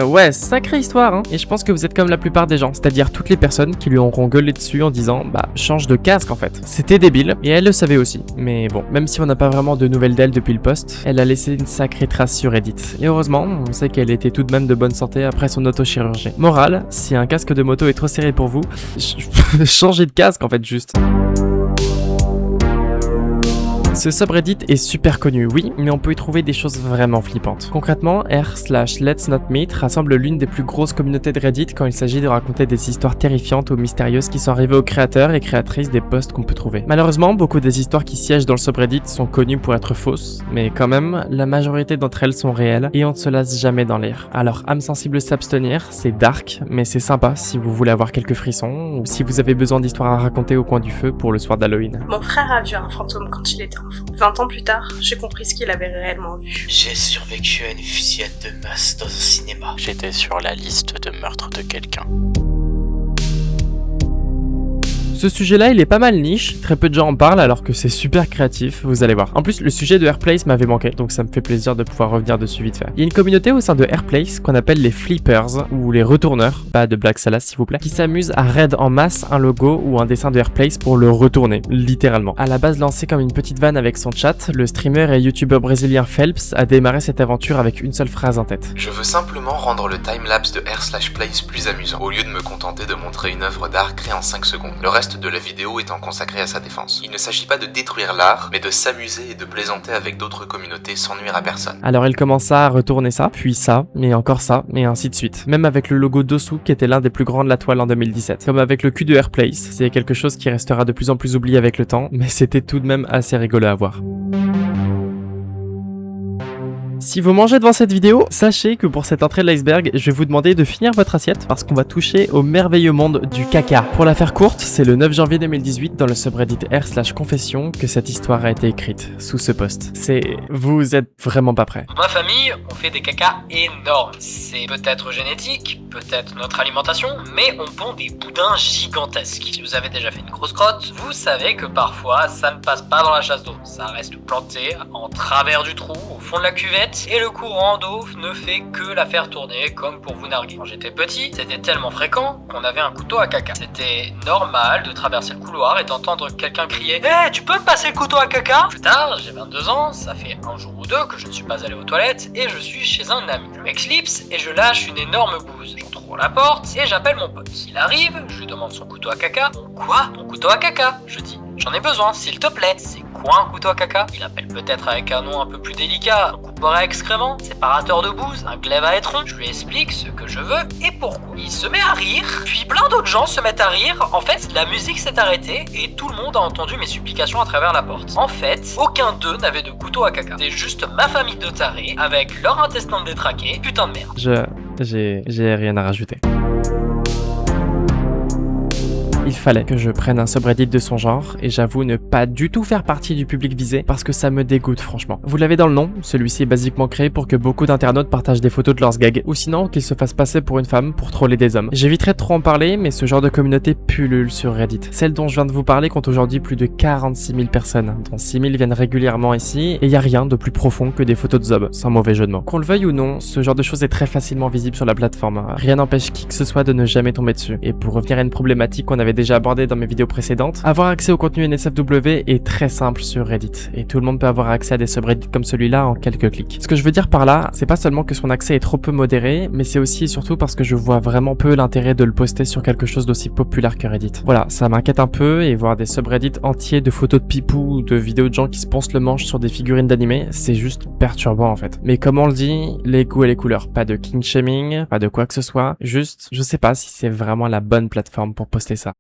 ouais, sacrée histoire, hein. Et je pense que vous êtes comme la plupart des gens, c'est-à-dire toutes les personnes qui lui auront gueulé dessus en disant bah change de casque en fait. C'était débile, et elle le savait aussi. Mais bon, même si on n'a pas vraiment de nouvelles d'elle depuis le post, elle a laissé une sacrée trace sur Reddit. Et heureusement, on sait qu'elle était tout de même de bonne santé après son autochirurgie. Morale, si un casque de moto est trop serré pour vous, changez de casque en fait juste. Ce subreddit est super connu, oui, mais on peut y trouver des choses vraiment flippantes. Concrètement, r/letsnotmeet rassemble l'une des plus grosses communautés de Reddit quand il s'agit de raconter des histoires terrifiantes ou mystérieuses qui sont arrivées aux créateurs et créatrices des posts qu'on peut trouver. Malheureusement, beaucoup des histoires qui siègent dans le subreddit sont connues pour être fausses, mais quand même, la majorité d'entre elles sont réelles et on ne se lasse jamais d'en lire. Alors, âme sensible s'abstenir, c'est dark, mais c'est sympa si vous voulez avoir quelques frissons ou si vous avez besoin d'histoires à raconter au coin du feu pour le soir d'Halloween. Mon frère a vu un fantôme quand il était enfant. 20 ans plus tard, j'ai compris ce qu'il avait réellement vu. J'ai survécu à une fusillade de masse dans un cinéma. J'étais sur la liste de meurtre de quelqu'un. Ce sujet-là, il est pas mal niche, très peu de gens en parlent alors que c'est super créatif, vous allez voir. En plus, le sujet de Airplace m'avait manqué, donc ça me fait plaisir de pouvoir revenir dessus vite fait. Il y a une communauté au sein de Airplace qu'on appelle les flippers, ou les retourneurs, pas de blague salace s'il vous plaît, qui s'amusent à raid en masse un logo ou un dessin de Airplace pour le retourner, littéralement. À la base lancé comme une petite vanne avec son chat, le streamer et youtubeur brésilien Phelps a démarré cette aventure avec une seule phrase en tête. Je veux simplement rendre le timelapse de r/place plus amusant, au lieu de me contenter de montrer une œuvre d'art créée en 5 secondes. Le reste de la vidéo étant consacré à sa défense. Il ne s'agit pas de détruire l'art, mais de s'amuser et de plaisanter avec d'autres communautés sans nuire à personne. Alors il commença à retourner ça, puis ça, mais encore ça, et ainsi de suite. Même avec le logo Dosu qui était l'un des plus grands de la toile en 2017. Comme avec le cul de Airplace, c'est quelque chose qui restera de plus en plus oublié avec le temps, mais c'était tout de même assez rigolo à voir. Si vous mangez devant cette vidéo, sachez que pour cette entrée de l'iceberg, je vais vous demander de finir votre assiette parce qu'on va toucher au merveilleux monde du caca. Pour la faire courte, c'est le 9 janvier 2018 dans le subreddit r/confession que cette histoire a été écrite sous ce post. Vous êtes vraiment pas prêts. Dans ma famille, on fait des cacas énormes. C'est peut-être génétique, peut-être notre alimentation, mais on pond des boudins gigantesques. Si vous avez déjà fait une grosse crotte, vous savez que parfois ça ne passe pas dans la chasse d'eau. Ça reste planté en travers du trou, au fond de la cuvette, et le courant d'eau ne fait que la faire tourner comme pour vous narguer. Quand j'étais petit, c'était tellement fréquent qu'on avait un couteau à caca. C'était normal de traverser le couloir et d'entendre quelqu'un crier « Hey, tu peux me passer le couteau à caca ?» Plus tard, j'ai 22 ans, ça fait un jour ou deux que je ne suis pas allé aux toilettes et je suis chez un ami. Je m'exlipse et je lâche une énorme bouse. J'entrouvre la porte et j'appelle mon pote. Il arrive, je lui demande son couteau à caca. « Quoi ? Ton couteau à caca ?» Je dis. J'en ai besoin, s'il te plaît. C'est quoi un couteau à caca? Il appelle peut-être avec un nom un peu plus délicat, un coupeur à excréments, séparateur de bouse, un glaive à étron. Je lui explique ce que je veux et pourquoi. Il se met à rire, puis plein d'autres gens se mettent à rire. En fait, la musique s'est arrêtée et tout le monde a entendu mes supplications à travers la porte. En fait, aucun d'eux n'avait de couteau à caca. C'est juste ma famille de tarés avec leur intestin détraqué. Putain de merde. J'ai rien à rajouter. Il fallait que je prenne un subreddit de son genre, et j'avoue ne pas du tout faire partie du public visé, parce que ça me dégoûte franchement. Vous l'avez dans le nom, celui-ci est basiquement créé pour que beaucoup d'internautes partagent des photos de leurs gags, ou sinon qu'ils se fassent passer pour une femme pour troller des hommes. J'éviterai de trop en parler, mais ce genre de communauté pullule sur Reddit. Celle dont je viens de vous parler compte aujourd'hui plus de 46 000 personnes, dont 6 000 viennent régulièrement ici, et y a rien de plus profond que des photos de zobs, sans mauvais jeu de mots. Qu'on le veuille ou non, ce genre de choses est très facilement visible sur la plateforme. Rien n'empêche qui que ce soit de ne jamais tomber dessus. Et pour revenir à une problématique qu'on avait déjà abordée dans mes vidéos précédentes, avoir accès au contenu NSFW est très simple sur Reddit, et tout le monde peut avoir accès à des subreddits comme celui-là en quelques clics. Ce que je veux dire par là, c'est pas seulement que son accès est trop peu modéré, mais c'est aussi et surtout parce que je vois vraiment peu l'intérêt de le poster sur quelque chose d'aussi populaire que Reddit. Voilà, ça m'inquiète un peu, et voir des subreddits entiers de photos de pipou ou de vidéos de gens qui se poncent le manche sur des figurines d'animé, c'est juste perturbant en fait. Mais comme on le dit, les goûts et les couleurs, pas de king shaming, pas de quoi que ce soit, juste, je sais pas si c'est vraiment la bonne plateforme pour poster ça.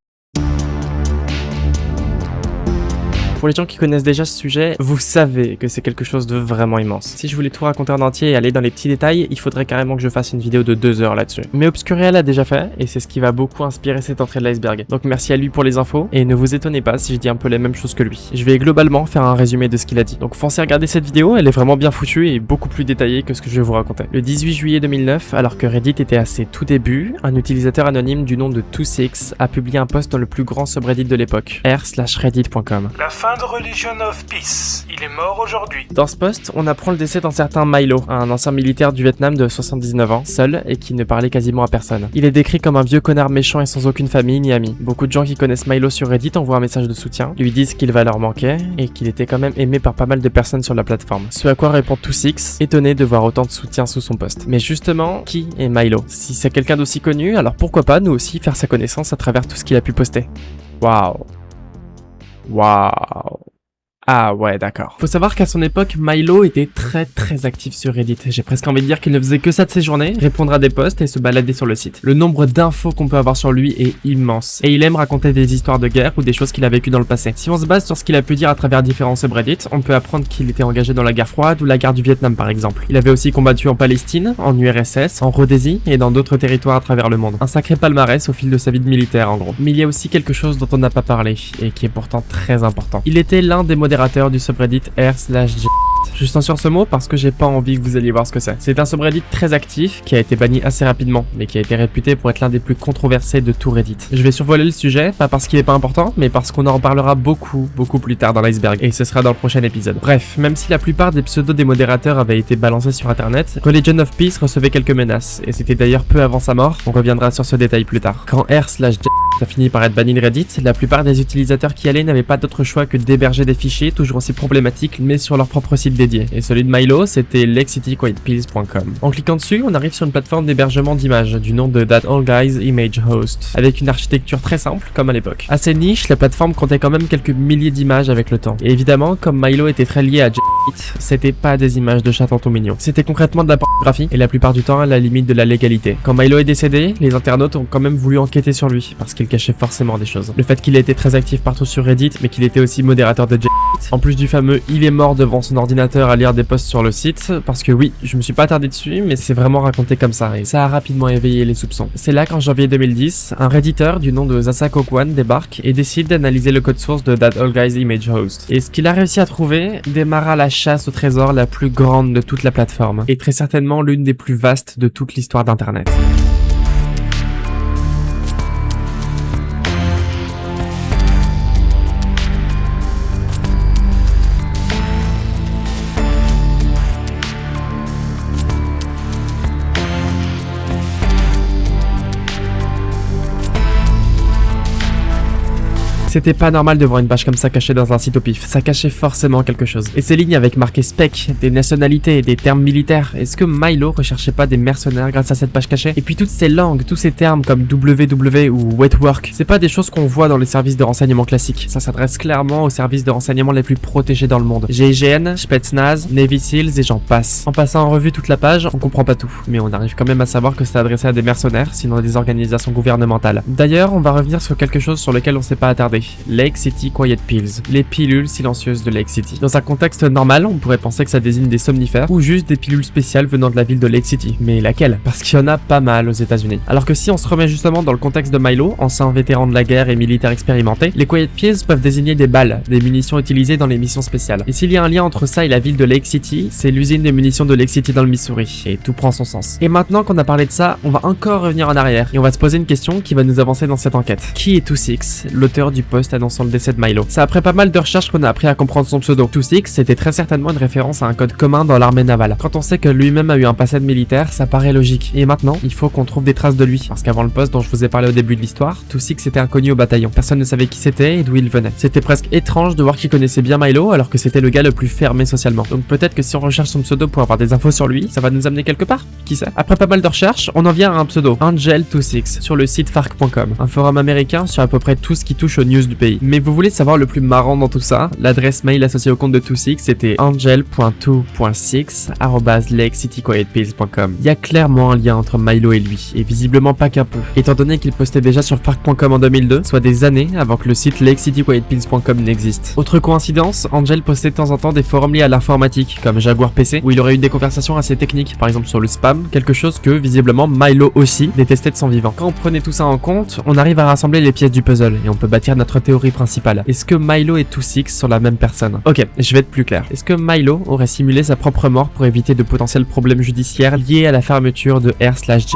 Pour les gens qui connaissent déjà ce sujet, vous savez que c'est quelque chose de vraiment immense. Si je voulais tout raconter en entier et aller dans les petits détails, il faudrait carrément que je fasse une vidéo de 2 heures là-dessus. Mais Obscurial l'a déjà fait, et c'est ce qui va beaucoup inspirer cette entrée de l'iceberg. Donc merci à lui pour les infos, et ne vous étonnez pas si je dis un peu les mêmes choses que lui. Je vais globalement faire un résumé de ce qu'il a dit. Donc foncez regarder cette vidéo, elle est vraiment bien foutue et beaucoup plus détaillée que ce que je vais vous raconter. Le 18 juillet 2009, alors que Reddit était à ses tout débuts, un utilisateur anonyme du nom de 26 a publié un post dans le plus grand subreddit de l'époque, r/reddit.com. La fin de Religion of Peace. Il est mort aujourd'hui. Dans ce post, on apprend le décès d'un certain Milo, un ancien militaire du Vietnam de 79 ans, seul et qui ne parlait quasiment à personne. Il est décrit comme un vieux connard méchant et sans aucune famille ni amis. Beaucoup de gens qui connaissent Milo sur Reddit envoient un message de soutien, lui disent qu'il va leur manquer et qu'il était quand même aimé par pas mal de personnes sur la plateforme. Ce à quoi répond 26, étonné de voir autant de soutien sous son post. Mais justement, qui est Milo? Si c'est quelqu'un d'aussi connu, alors pourquoi pas nous aussi faire sa connaissance à travers tout ce qu'il a pu poster. Waouh. Waouh. Ah ouais, d'accord. Faut savoir qu'à son époque, Milo était très actif sur Reddit. J'ai presque envie de dire qu'il ne faisait que ça de ses journées, répondre à des posts et se balader sur le site. Le nombre d'infos qu'on peut avoir sur lui est immense. Et il aime raconter des histoires de guerre ou des choses qu'il a vécues dans le passé. Si on se base sur ce qu'il a pu dire à travers différents subreddits, on peut apprendre qu'il était engagé dans la guerre froide ou la guerre du Vietnam par exemple. Il avait aussi combattu en Palestine, en URSS, en Rhodésie et dans d'autres territoires à travers le monde. Un sacré palmarès au fil de sa vie de militaire en gros. Mais il y a aussi quelque chose dont on n'a pas parlé et qui est pourtant très important. Il était l'un des modérateurs du subreddit r/j. Je censure ce mot parce que j'ai pas envie que vous alliez voir ce que c'est. C'est un subreddit très actif qui a été banni assez rapidement, mais qui a été réputé pour être l'un des plus controversés de tout Reddit. Je vais survoler le sujet, pas parce qu'il est pas important, mais parce qu'on en reparlera beaucoup plus tard dans l'iceberg, et ce sera dans le prochain épisode. Bref, même si la plupart des pseudos des modérateurs avaient été balancés sur internet, Religion of Peace recevait quelques menaces, et c'était d'ailleurs peu avant sa mort, on reviendra sur ce détail plus tard. Quand r/j a fini par être banni de Reddit, la plupart des utilisateurs qui allaient n'avaient pas d'autre choix que d'héberger des fichiers toujours aussi problématiques, mais sur leur propre site dédié. Et celui de Milo, c'était LakeCityQuietPeace.com. En cliquant dessus, on arrive sur une plateforme d'hébergement d'images du nom de That Old Guy's Image Host, avec une architecture très simple, comme à l'époque. Assez niche, la plateforme comptait quand même quelques milliers d'images avec le temps. Et évidemment, comme Milo était très lié à c'était pas des images de chats tout mignons. C'était concrètement de la pornographie, et la plupart du temps à la limite de la légalité. Quand Milo est décédé, les internautes ont quand même voulu enquêter sur lui, parce qu'il cachait forcément des choses. Le fait qu'il ait été très actif partout sur Reddit, mais qu'il était aussi modérateur de en plus du fameux « il est mort devant son ordinateur à lire des posts sur le site », parce que oui, je me suis pas attardé dessus, mais c'est vraiment raconté comme ça, et ça a rapidement éveillé les soupçons. C'est là qu'en janvier 2010, un redditeur du nom de Zasak Okwan débarque et décide d'analyser le code source de That Old Guy's Image Host. Et ce qu'il a réussi à trouver démarra la chasse au trésor la plus grande de toute la plateforme, et très certainement l'une des plus vastes de toute l'histoire d'internet. C'était pas normal de voir une page comme ça cachée dans un site au pif, ça cachait forcément quelque chose. Et ces lignes avec marqué spec, des nationalités et des termes militaires, est-ce que Milo recherchait pas des mercenaires grâce à cette page cachée? Et puis toutes ces langues, tous ces termes comme WW ou Wet Work, c'est pas des choses qu'on voit dans les services de renseignement classiques, ça s'adresse clairement aux services de renseignement les plus protégés dans le monde. GIGN, Spetsnaz, Navy Seals et j'en passe. En passant en revue toute la page, on comprend pas tout, mais on arrive quand même à savoir que c'est adressé à des mercenaires, sinon à des organisations gouvernementales. D'ailleurs, on va revenir sur quelque chose sur lequel on s'est pas attardé. Lake City Quiet Pills, les pilules silencieuses de Lake City. Dans un contexte normal, on pourrait penser que ça désigne des somnifères ou juste des pilules spéciales venant de la ville de Lake City. Mais laquelle? Parce qu'il y en a pas mal aux États-Unis. Alors que si on se remet justement dans le contexte de Milo, ancien vétéran de la guerre et militaire expérimenté, les Quiet Pills peuvent désigner des balles, des munitions utilisées dans les missions spéciales. Et s'il y a un lien entre ça et la ville de Lake City, c'est l'usine de munitions de Lake City dans le Missouri. Et tout prend son sens. Et maintenant qu'on a parlé de ça, on va encore revenir en arrière et on va se poser une question qui va nous avancer dans cette enquête. Qui est 26, l'auteur du post annonçant le décès de Milo? C'est après pas mal de recherches qu'on a appris à comprendre son pseudo. 26, c'était très certainement une référence à un code commun dans l'armée navale. Quand on sait que lui-même a eu un passé de militaire, ça paraît logique. Et maintenant, il faut qu'on trouve des traces de lui. Parce qu'avant le post dont je vous ai parlé au début de l'histoire, 26 était inconnu au bataillon. Personne ne savait qui c'était et d'où il venait. C'était presque étrange de voir qu'il connaissait bien Milo alors que c'était le gars le plus fermé socialement. Donc peut-être que si on recherche son pseudo pour avoir des infos sur lui, ça va nous amener quelque part. Qui sait? Après pas mal de recherches, on en vient à un pseudo, Angel26, sur le site farc.com, un forum américain sur à peu près tout ce qui touche aux news du pays. Mais vous voulez savoir le plus marrant dans tout ça? L'adresse mail associée au compte de 26 c'était angel.2.6@lakecityquietpills.com. Il y a clairement un lien entre Milo et lui, et visiblement pas qu'un peu, étant donné qu'il postait déjà sur farc.com en 2002, soit des années avant que le site lakecityquietpills.com n'existe. Autre coïncidence, Angel postait de temps en temps des forums liés à l'informatique, comme Jaguar PC, où il aurait eu des conversations assez techniques, par exemple sur le spam, quelque chose que visiblement Milo aussi détestait de son vivant. Quand on prenait tout ça en compte, on arrive à rassembler les pièces du puzzle, et on peut bâtir notre théorie principale. Est-ce que Milo et 26 sont la même personne? Ok, je vais être plus clair. Est-ce que Milo aurait simulé sa propre mort pour éviter de potentiels problèmes judiciaires liés à la fermeture de r/G?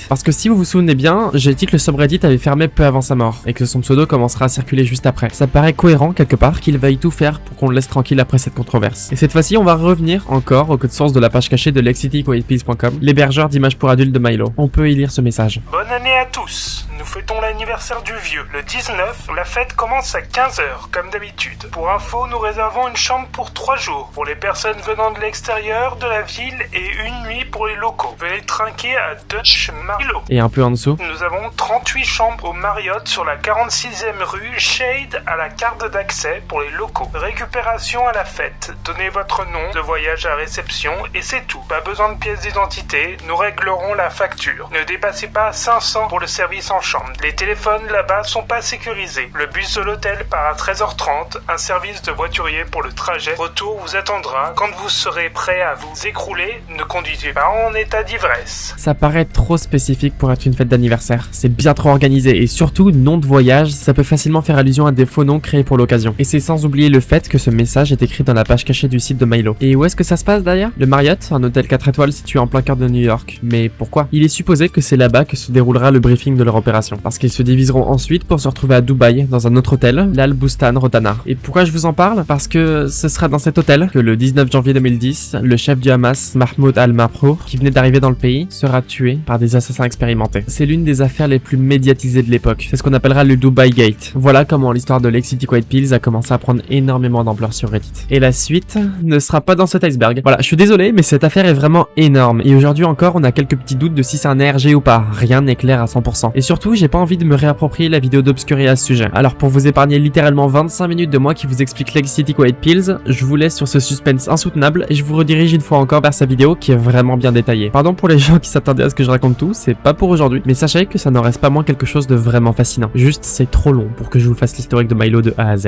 Parce que si vous vous souvenez bien, j'ai dit que le subreddit avait fermé peu avant sa mort, et que son pseudo commencera à circuler juste après. Ça paraît cohérent quelque part qu'il veuille tout faire pour qu'on le laisse tranquille après cette controverse. Et cette fois-ci, on va revenir encore au code source de la page cachée de lakecityquietpills.com, l'hébergeur d'images pour adultes de Milo. On peut y lire ce message. Bonne année à tous. Nous fêtons l'anniversaire du vieux. Le 19, la fête commence à 15h, comme d'habitude. Pour info, nous réservons une chambre pour 3 jours, pour les personnes venant de l'extérieur de la ville et une nuit pour les locaux. Venez trinquer à Dutch Marlow. Et un peu en dessous. Nous avons 38 chambres au Marriott sur la 46e rue, Shade à la carte d'accès pour les locaux. Récupération à la fête. Donnez votre nom de voyage à réception et c'est tout. Pas besoin de pièce d'identité, nous réglerons la facture. Ne dépassez pas 500 pour le service en chambre. Les téléphones là-bas sont pas sécurisés. Le bus de l'hôtel part à 13h30. Un service de voiturier pour le trajet retour vous attendra. Quand vous serez prêt à vous écrouler, ne conduisez pas en état d'ivresse. Ça paraît trop spécifique pour être une fête d'anniversaire. C'est bien trop organisé et surtout, nom de voyage, ça peut facilement faire allusion à des faux noms créés pour l'occasion. Et c'est sans oublier le fait que ce message est écrit dans la page cachée du site de Milo. Et où est-ce que ça se passe d'ailleurs? Le Marriott, un hôtel 4 étoiles situé en plein cœur de New York. Mais pourquoi? Il est supposé que c'est là-bas que se déroulera le briefing de leur opération. Parce qu'ils se diviseront ensuite pour se retrouver à Dubaï, dans un autre hôtel, l'Al Bustan Rotana. Et pourquoi je vous en parle? Parce que ce sera dans cet hôtel que le 19 janvier 2010, le chef du Hamas, Mahmoud al-Mabrour, qui venait d'arriver dans le pays, sera tué par des assassins expérimentés. C'est l'une des affaires les plus médiatisées de l'époque. C'est ce qu'on appellera le Dubai Gate. Voilà comment l'histoire de Lake City Quiet Pills a commencé à prendre énormément d'ampleur sur Reddit. Et la suite ne sera pas dans cet iceberg. Voilà, je suis désolé, mais cette affaire est vraiment énorme. Et aujourd'hui encore, on a quelques petits doutes de si c'est un ARG ou pas. Rien n'est clair à 100%. Et surtout, j'ai pas envie de me réapproprier la vidéo d'Obscurie à ce sujet. Alors pour vous épargner littéralement 25 minutes de moi qui vous explique Lake City Quiet Pills, je vous laisse sur ce suspense insoutenable et je vous redirige une fois encore vers sa vidéo qui est vraiment bien détaillée. Pardon pour les gens qui s'attendaient à ce que je raconte tout, c'est pas pour aujourd'hui, mais sachez que ça n'en reste pas moins quelque chose de vraiment fascinant. Juste, c'est trop long pour que je vous fasse l'historique de Milo de A à Z.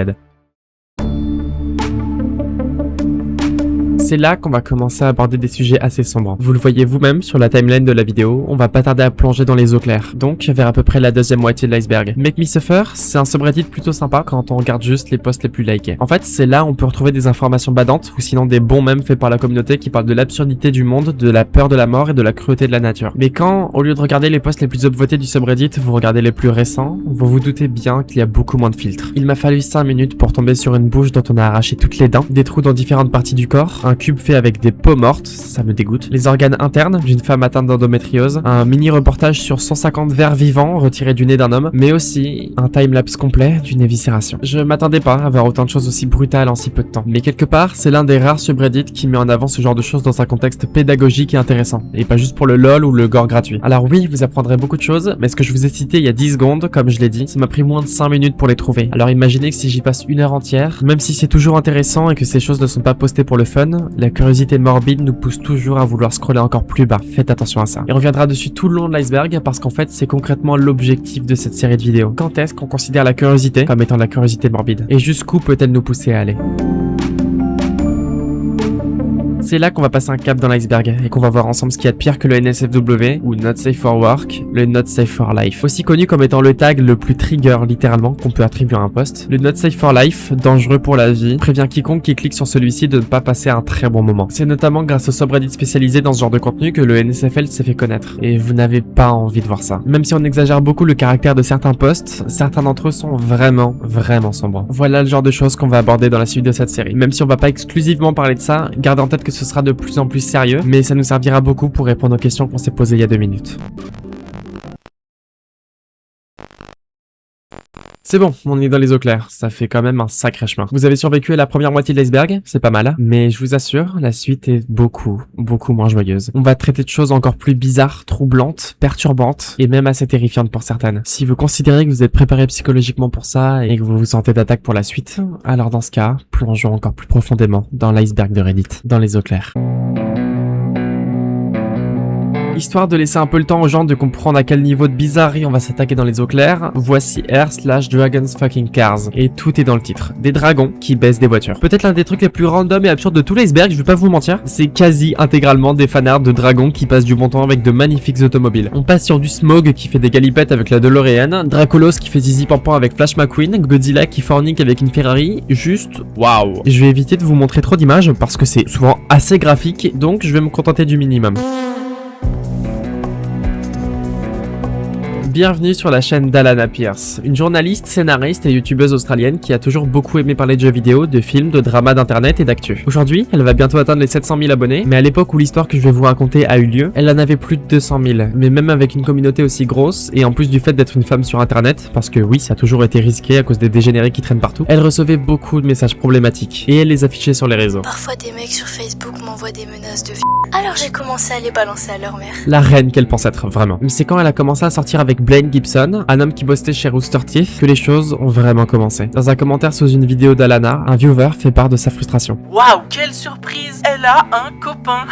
C'est là qu'on va commencer à aborder des sujets assez sombres. Vous le voyez vous-même sur la timeline de la vidéo, on va pas tarder à plonger dans les eaux claires, donc vers à peu près la deuxième moitié de l'iceberg. Make Me Suffer, c'est un subreddit plutôt sympa quand on regarde juste les posts les plus likés. En fait, c'est là où on peut retrouver des informations badantes, ou sinon des bons mèmes faits par la communauté qui parlent de l'absurdité du monde, de la peur de la mort et de la cruauté de la nature. Mais quand, au lieu de regarder les posts les plus upvotés du subreddit, vous regardez les plus récents, vous vous doutez bien qu'il y a beaucoup moins de filtres. Il m'a fallu 5 minutes pour tomber sur une bouche dont on a arraché toutes les dents, des trous dans différentes parties du corps, un cube fait avec des peaux mortes, ça me dégoûte, les organes internes d'une femme atteinte d'endométriose, un mini reportage sur 150 vers vivants retirés du nez d'un homme, mais aussi un timelapse complet d'une éviscération. Je m'attendais pas à voir autant de choses aussi brutales en si peu de temps, mais quelque part, c'est l'un des rares subreddits qui met en avant ce genre de choses dans un contexte pédagogique et intéressant, et pas juste pour le lol ou le gore gratuit. Alors oui, vous apprendrez beaucoup de choses, mais ce que je vous ai cité il y a 10 secondes, comme je l'ai dit, ça m'a pris moins de 5 minutes pour les trouver. Alors imaginez que si j'y passe une heure entière, même si c'est toujours intéressant et que ces choses ne sont pas postées pour le fun, la curiosité morbide nous pousse toujours à vouloir scroller encore plus bas. Faites attention à ça. Et on reviendra dessus tout le long de l'iceberg parce qu'en fait c'est concrètement l'objectif de cette série de vidéos. Quand est-ce qu'on considère la curiosité comme étant la curiosité morbide? Et jusqu'où peut-elle nous pousser à aller? C'est là qu'on va passer un cap dans l'iceberg et qu'on va voir ensemble ce qu'il y a de pire que le NSFW ou Not Safe for Work, le Not Safe for Life. Aussi connu comme étant le tag le plus trigger littéralement qu'on peut attribuer à un post. Le Not Safe for Life, dangereux pour la vie, prévient quiconque qui clique sur celui-ci de ne pas passer un très bon moment. C'est notamment grâce au subreddit spécialisé dans ce genre de contenu que le NSFL s'est fait connaître. Et vous n'avez pas envie de voir ça. Même si on exagère beaucoup le caractère de certains posts, certains d'entre eux sont vraiment sombres. Voilà le genre de choses qu'on va aborder dans la suite de cette série. Même si on va pas exclusivement parler de ça, gardez en tête que ce sera de plus en plus sérieux, mais ça nous servira beaucoup pour répondre aux questions qu'on s'est posées il y a 2 minutes. C'est bon, on est dans les eaux claires, ça fait quand même un sacré chemin. Vous avez survécu à la première moitié de l'iceberg, c'est pas mal, mais je vous assure, la suite est beaucoup moins joyeuse. On va traiter de choses encore plus bizarres, troublantes, perturbantes, et même assez terrifiantes pour certaines. Si vous considérez que vous êtes préparé psychologiquement pour ça, et que vous vous sentez d'attaque pour la suite, alors dans ce cas, plongeons encore plus profondément dans l'iceberg de Reddit, dans les eaux claires. Histoire de laisser un peu le temps aux gens de comprendre à quel niveau de bizarrerie on va s'attaquer dans les eaux claires, voici r/Dragons fucking cars. Et tout est dans le titre. Des dragons qui baissent des voitures. Peut-être l'un des trucs les plus random et absurdes de tout l'iceberg, je vais pas vous mentir. C'est quasi intégralement des fanarts de dragons qui passent du bon temps avec de magnifiques automobiles. On passe sur du Smog qui fait des galipettes avec la DeLorean, Dracolos qui fait zizi pampan avec Flash McQueen, Godzilla qui fornique avec une Ferrari, juste waouh. Je vais éviter de vous montrer trop d'images parce que c'est souvent assez graphique, donc je vais me contenter du minimum. Bienvenue sur la chaîne d'Alana Pierce, une journaliste, scénariste et youtubeuse australienne qui a toujours beaucoup aimé parler de jeux vidéo, de films, de drama d'internet et d'actu. Aujourd'hui, elle va bientôt atteindre les 700 000 abonnés, mais à l'époque où l'histoire que je vais vous raconter a eu lieu, elle en avait plus de 200 000. Mais même avec une communauté aussi grosse, et en plus du fait d'être une femme sur internet, parce que oui, ça a toujours été risqué à cause des dégénérés qui traînent partout, elle recevait beaucoup de messages problématiques, et elle les affichait sur les réseaux. Parfois des mecs sur Facebook m'envoient des menaces de vie. Alors j'ai commencé à les balancer à leur mère. La reine qu'elle pense être, vraiment. Mais c'est quand elle a commencé à sortir avec Blaine Gibson, un homme qui bossait chez Rooster Teeth, que les choses ont vraiment commencé. Dans un commentaire sous une vidéo d'Alana, un viewer fait part de sa frustration. Waouh, quelle surprise! Elle a un copain!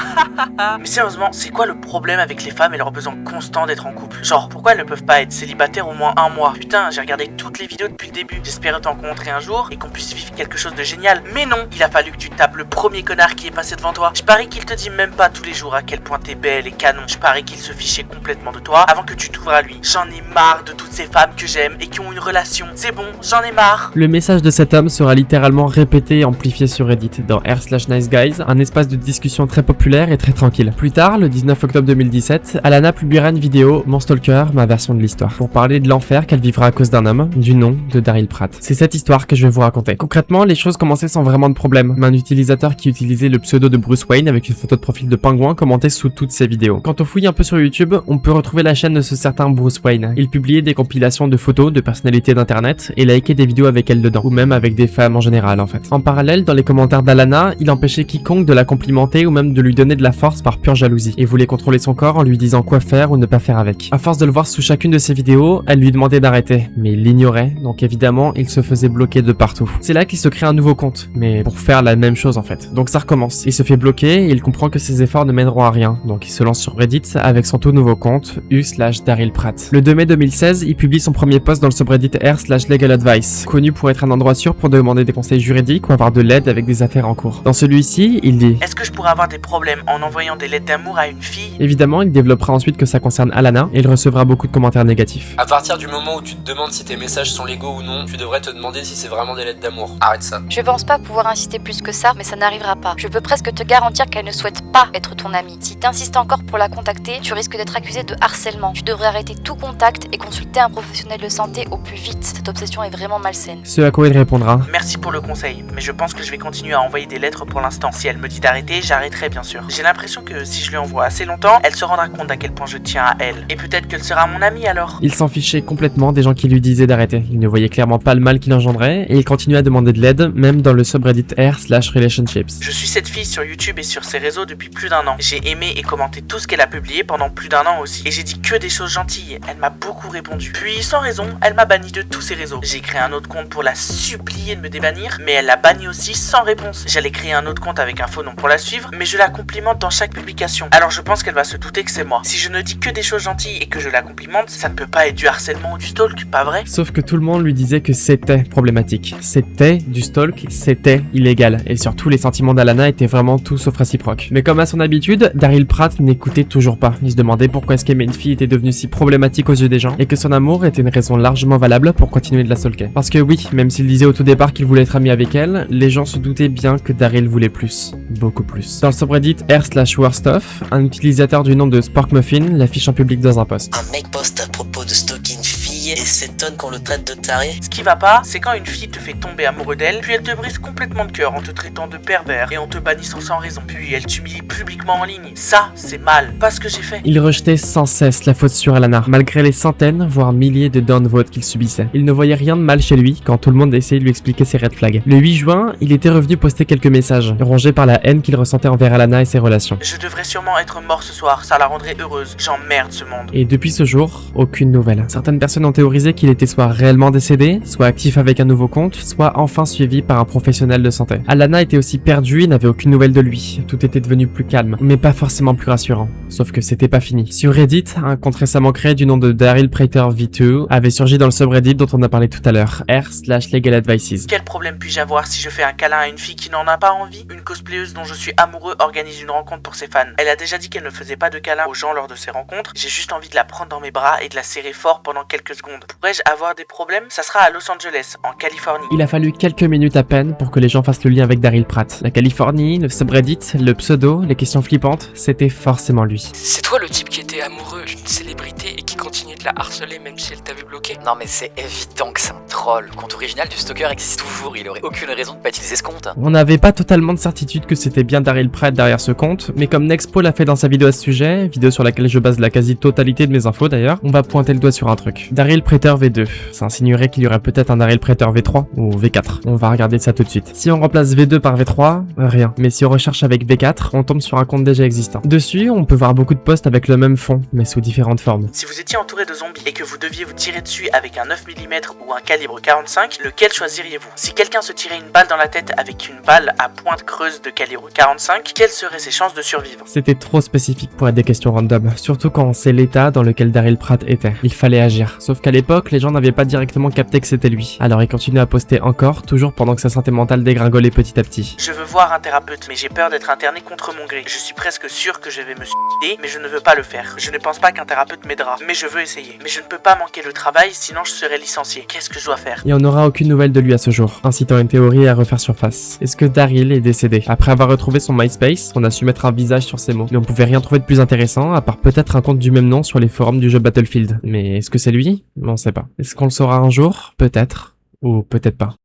Mais sérieusement, c'est quoi le problème avec les femmes et leur besoin constant d'être en couple? Genre, pourquoi elles ne peuvent pas être célibataires au moins 1 mois? Putain, j'ai regardé toutes les vidéos depuis le début. J'espérais t'en rencontrer un jour et qu'on puisse vivre quelque chose de génial. Mais non, il a fallu que tu tapes le premier connard qui est passé devant toi. Je parie qu'il te dit même pas tous les jours à quel point t'es belle et canon. Je parie qu'il se fichait complètement de toi avant que tu t'ouvres à lui. J'en ai marre de toutes ces femmes que j'aime et qui ont une relation. C'est bon, j'en ai marre. Le message de cet homme sera littéralement répété et amplifié sur Reddit, dans r/NiceGuys, un espace de discussion très populaire et très tranquille. Plus tard, le 19 octobre 2017, Alana publiera une vidéo, Mon Stalker, ma version de l'histoire, pour parler de l'enfer qu'elle vivra à cause d'un homme, du nom de Daryl Pratt. C'est cette histoire que je vais vous raconter. Concrètement, les choses commençaient sans vraiment de problème. Un utilisateur qui utilisait le pseudo de Bruce Wayne avec une photo de profil de pingouin commentait sous toutes ses vidéos. Quand on fouille un peu sur YouTube, on peut retrouver la chaîne de ce certain Bruce Wayne. Il publiait des compilations de photos de personnalités d'internet et likait des vidéos avec elles dedans, ou même avec des femmes en général en fait. En parallèle, dans les commentaires d'Alana, il empêchait quiconque de la complimenter ou même de lui donner de la force par pure jalousie, et voulait contrôler son corps en lui disant quoi faire ou ne pas faire avec. À force de le voir sous chacune de ses vidéos, elle lui demandait d'arrêter, mais il l'ignorait, donc évidemment, il se faisait bloquer de partout. C'est là qu'il se crée un nouveau compte, mais pour faire la même chose en fait. Donc ça recommence. Il se fait bloquer et il comprend que ses efforts ne mèneront à rien, donc il se lance sur Reddit avec son tout nouveau compte, u/Daryl Pratt. Le 2 mai 2016, il publie son premier post dans le subreddit r/Legal Advice, connu pour être un endroit sûr pour demander des conseils juridiques ou avoir de l'aide avec des affaires en cours. Dans celui-ci, il dit: est-ce que je pourrais avoir des problèmes en envoyant des lettres d'amour à une fille? Évidemment, il développera ensuite que ça concerne Alana et il recevra beaucoup de commentaires négatifs. À partir du moment où tu te demandes si tes messages sont légaux ou non, tu devrais te demander si c'est vraiment des lettres d'amour. Arrête ça. Je pense pas pouvoir insister plus que ça, mais ça n'arrivera pas. Je peux presque te garantir qu'elle ne souhaite pas être ton amie. Si t'insistes encore pour la contacter, tu risques d'être accusé de harcèlement. Tu devrais arrêter tout contact et consulter un professionnel de santé au plus vite. Cette obsession est vraiment malsaine. Ce à quoi il répondra: merci pour le conseil, mais je pense que je vais continuer à envoyer des lettres pour l'instant. Si elle me dit d'arrêter, j'arrêterai bien sûr. J'ai l'impression que si je lui envoie assez longtemps, elle se rendra compte à quel point je tiens à elle. Et peut-être qu'elle sera mon amie alors. Il s'en fichait complètement des gens qui lui disaient d'arrêter. Il ne voyait clairement pas le mal qu'il engendrait et il continuait à demander de l'aide, même dans le subreddit r/relationships. Je suis cette fille sur YouTube et sur ses réseaux depuis plus d'1 an. J'ai aimé et commenté tout ce qu'elle a publié pendant plus d'1 an aussi. Et j'ai dit que des choses gentilles. elle m'a beaucoup répondu. Puis sans raison, elle m'a banni de tous ses réseaux. J'ai créé un autre compte pour la supplier de me débannir, mais elle l'a banni aussi sans réponse. J'allais créer un autre compte avec un faux nom pour la suivre, mais je la complimente dans chaque publication. Alors je pense qu'elle va se douter que c'est moi. Si je ne dis que des choses gentilles et que je la complimente, ça ne peut pas être du harcèlement ou du stalk, pas vrai? Sauf que tout le monde lui disait que c'était problématique. C'était du stalk, c'était illégal. Et surtout, les sentiments d'Alana étaient vraiment tout sauf réciproques. Mais comme à son habitude, Daryl Pratt n'écoutait toujours pas. Il se demandait pourquoi est-ce qu'aimer une fille était devenue si problématique aux yeux des gens, et que son amour était une raison largement valable pour continuer de la stalker. Parce que oui, même s'il disait au tout départ qu'il voulait être ami avec elle, les gens se doutaient bien que Daryl voulait plus. Beaucoup plus. Dans le subreddit r/worstoff, un utilisateur du nom de Sporkmuffin l'affiche en public dans un post. Un mec poste à propos de stalker une fille et s'étonne qu'on le traite de taré. Ce qui va pas, c'est quand une fille te fait tomber amoureux d'elle, puis elle te brise complètement le cœur en te traitant de pervers et en te bannissant sans raison, puis elle t'humilie publiquement en ligne. Ça, c'est mal, pas ce que j'ai fait. Il rejetait sans cesse la faute sur Alana, malgré les centaines, voire milliers de downvotes qu'il subissait. Il ne voyait rien de mal chez lui quand tout le monde essayait de lui expliquer ses red flags. Le 8 juin, il était revenu poster quelques messages, rongé par la haine qu'il ressentait envers Alana et ses relations. Je devrais sûrement être mort ce soir, ça la rendrait heureuse. J'emmerde ce monde. Et depuis ce jour, aucune nouvelle. Certaines personnes ont théorisé qu'il était soit réellement décédé, soit actif avec un nouveau compte, soit enfin suivi par un professionnel de santé. Alana était aussi perdue et n'avait aucune nouvelle de lui. Tout était devenu plus calme, mais pas forcément plus rassurant. Sauf que c'était pas fini. Sur Reddit, un compte récemment créé du nom de Daryl Prater V2 avait surgi dans le subreddit dont on a parlé tout à l'heure, r/legaladvices. Quel problème puis-je avoir si je fais un câlin à une fille qui n'en a pas envie? Une cosplayeuse dont je suis amoureux organise une rencontre pour ses fans. Elle a déjà dit qu'elle ne faisait pas de câlin aux gens lors de ses rencontres. J'ai juste envie de la prendre dans mes bras et de la serrer fort pendant quelques secondes. Pourrais-je avoir des problèmes? Ça sera à Los Angeles, en Californie. Il a fallu quelques minutes à peine pour que les gens fassent le lien avec Daryl Pratt. La Californie, le subreddit, le pseudo, les questions flippantes, c'était forcément lui. C'est toi le type qui était amoureux d'une célébrité et qui continuait de la harceler même si elle t'avait bloqué? Non mais c'est évident que c'est un troll. Le compte original du stalker existe toujours, il aurait aucune raison de pas utiliser ce compte. On n'avait pas totalement de certitude que c'était bien Daryl Pratt derrière ce compte, mais comme Nexpo l'a fait dans sa vidéo à ce sujet, vidéo sur laquelle je base la quasi-totalité de mes infos d'ailleurs, on va pointer le doigt sur un truc. Daryl Prater V2, ça insinuerait qu'il y aurait peut-être un Daryl Prater V3 ou V4. On va regarder ça tout de suite. Si on remplace V2 par V3, rien. Mais si on recherche avec V4, on tombe sur un compte déjà existant. Dessus, on peut voir beaucoup de posts avec le même fond, mais sous différentes formes. Si vous étiez entouré de zombies et que vous deviez vous tirer dessus avec un 9 mm ou un calibre 45, lequel choisiriez-vous? Si quelqu'un se tirait une balle dans la tête avec une balle à pointe creuse de calibre 45, quelles seraient ses chances de survivre? C'était trop spécifique pour être des questions random, surtout quand on sait l'état dans lequel Daryl Pratt était. Il fallait agir. Sauf qu'à l'époque, les gens n'avaient pas directement capté que c'était lui. Alors il continuait à poster encore, toujours pendant que sa santé mentale dégringolait petit à petit. Je veux voir un thérapeute, mais j'ai peur d'être interné contre mon gré. Je suis presque sûr que je vais me suicider, mais je ne veux pas le faire. Je ne pense pas qu'un thérapeute m'aidera, mais je veux essayer. Mais je ne peux pas manquer le travail, sinon je serai licencié. Qu'est-ce que je dois faire? Et on n'aura aucune nouvelle de lui à ce jour, incitant une théorie à refaire surface. Est-ce que Daryl est décédé? Après avoir retrouvé son MySpace, on a su mettre un visage sur ses mots. Mais on pouvait rien trouver de plus intéressant, à part peut-être un compte du même nom sur les forums du jeu Battlefield. Mais est-ce que c'est lui? On sait pas. Est-ce qu'on le saura un jour? Peut-être. Ou peut-être pas.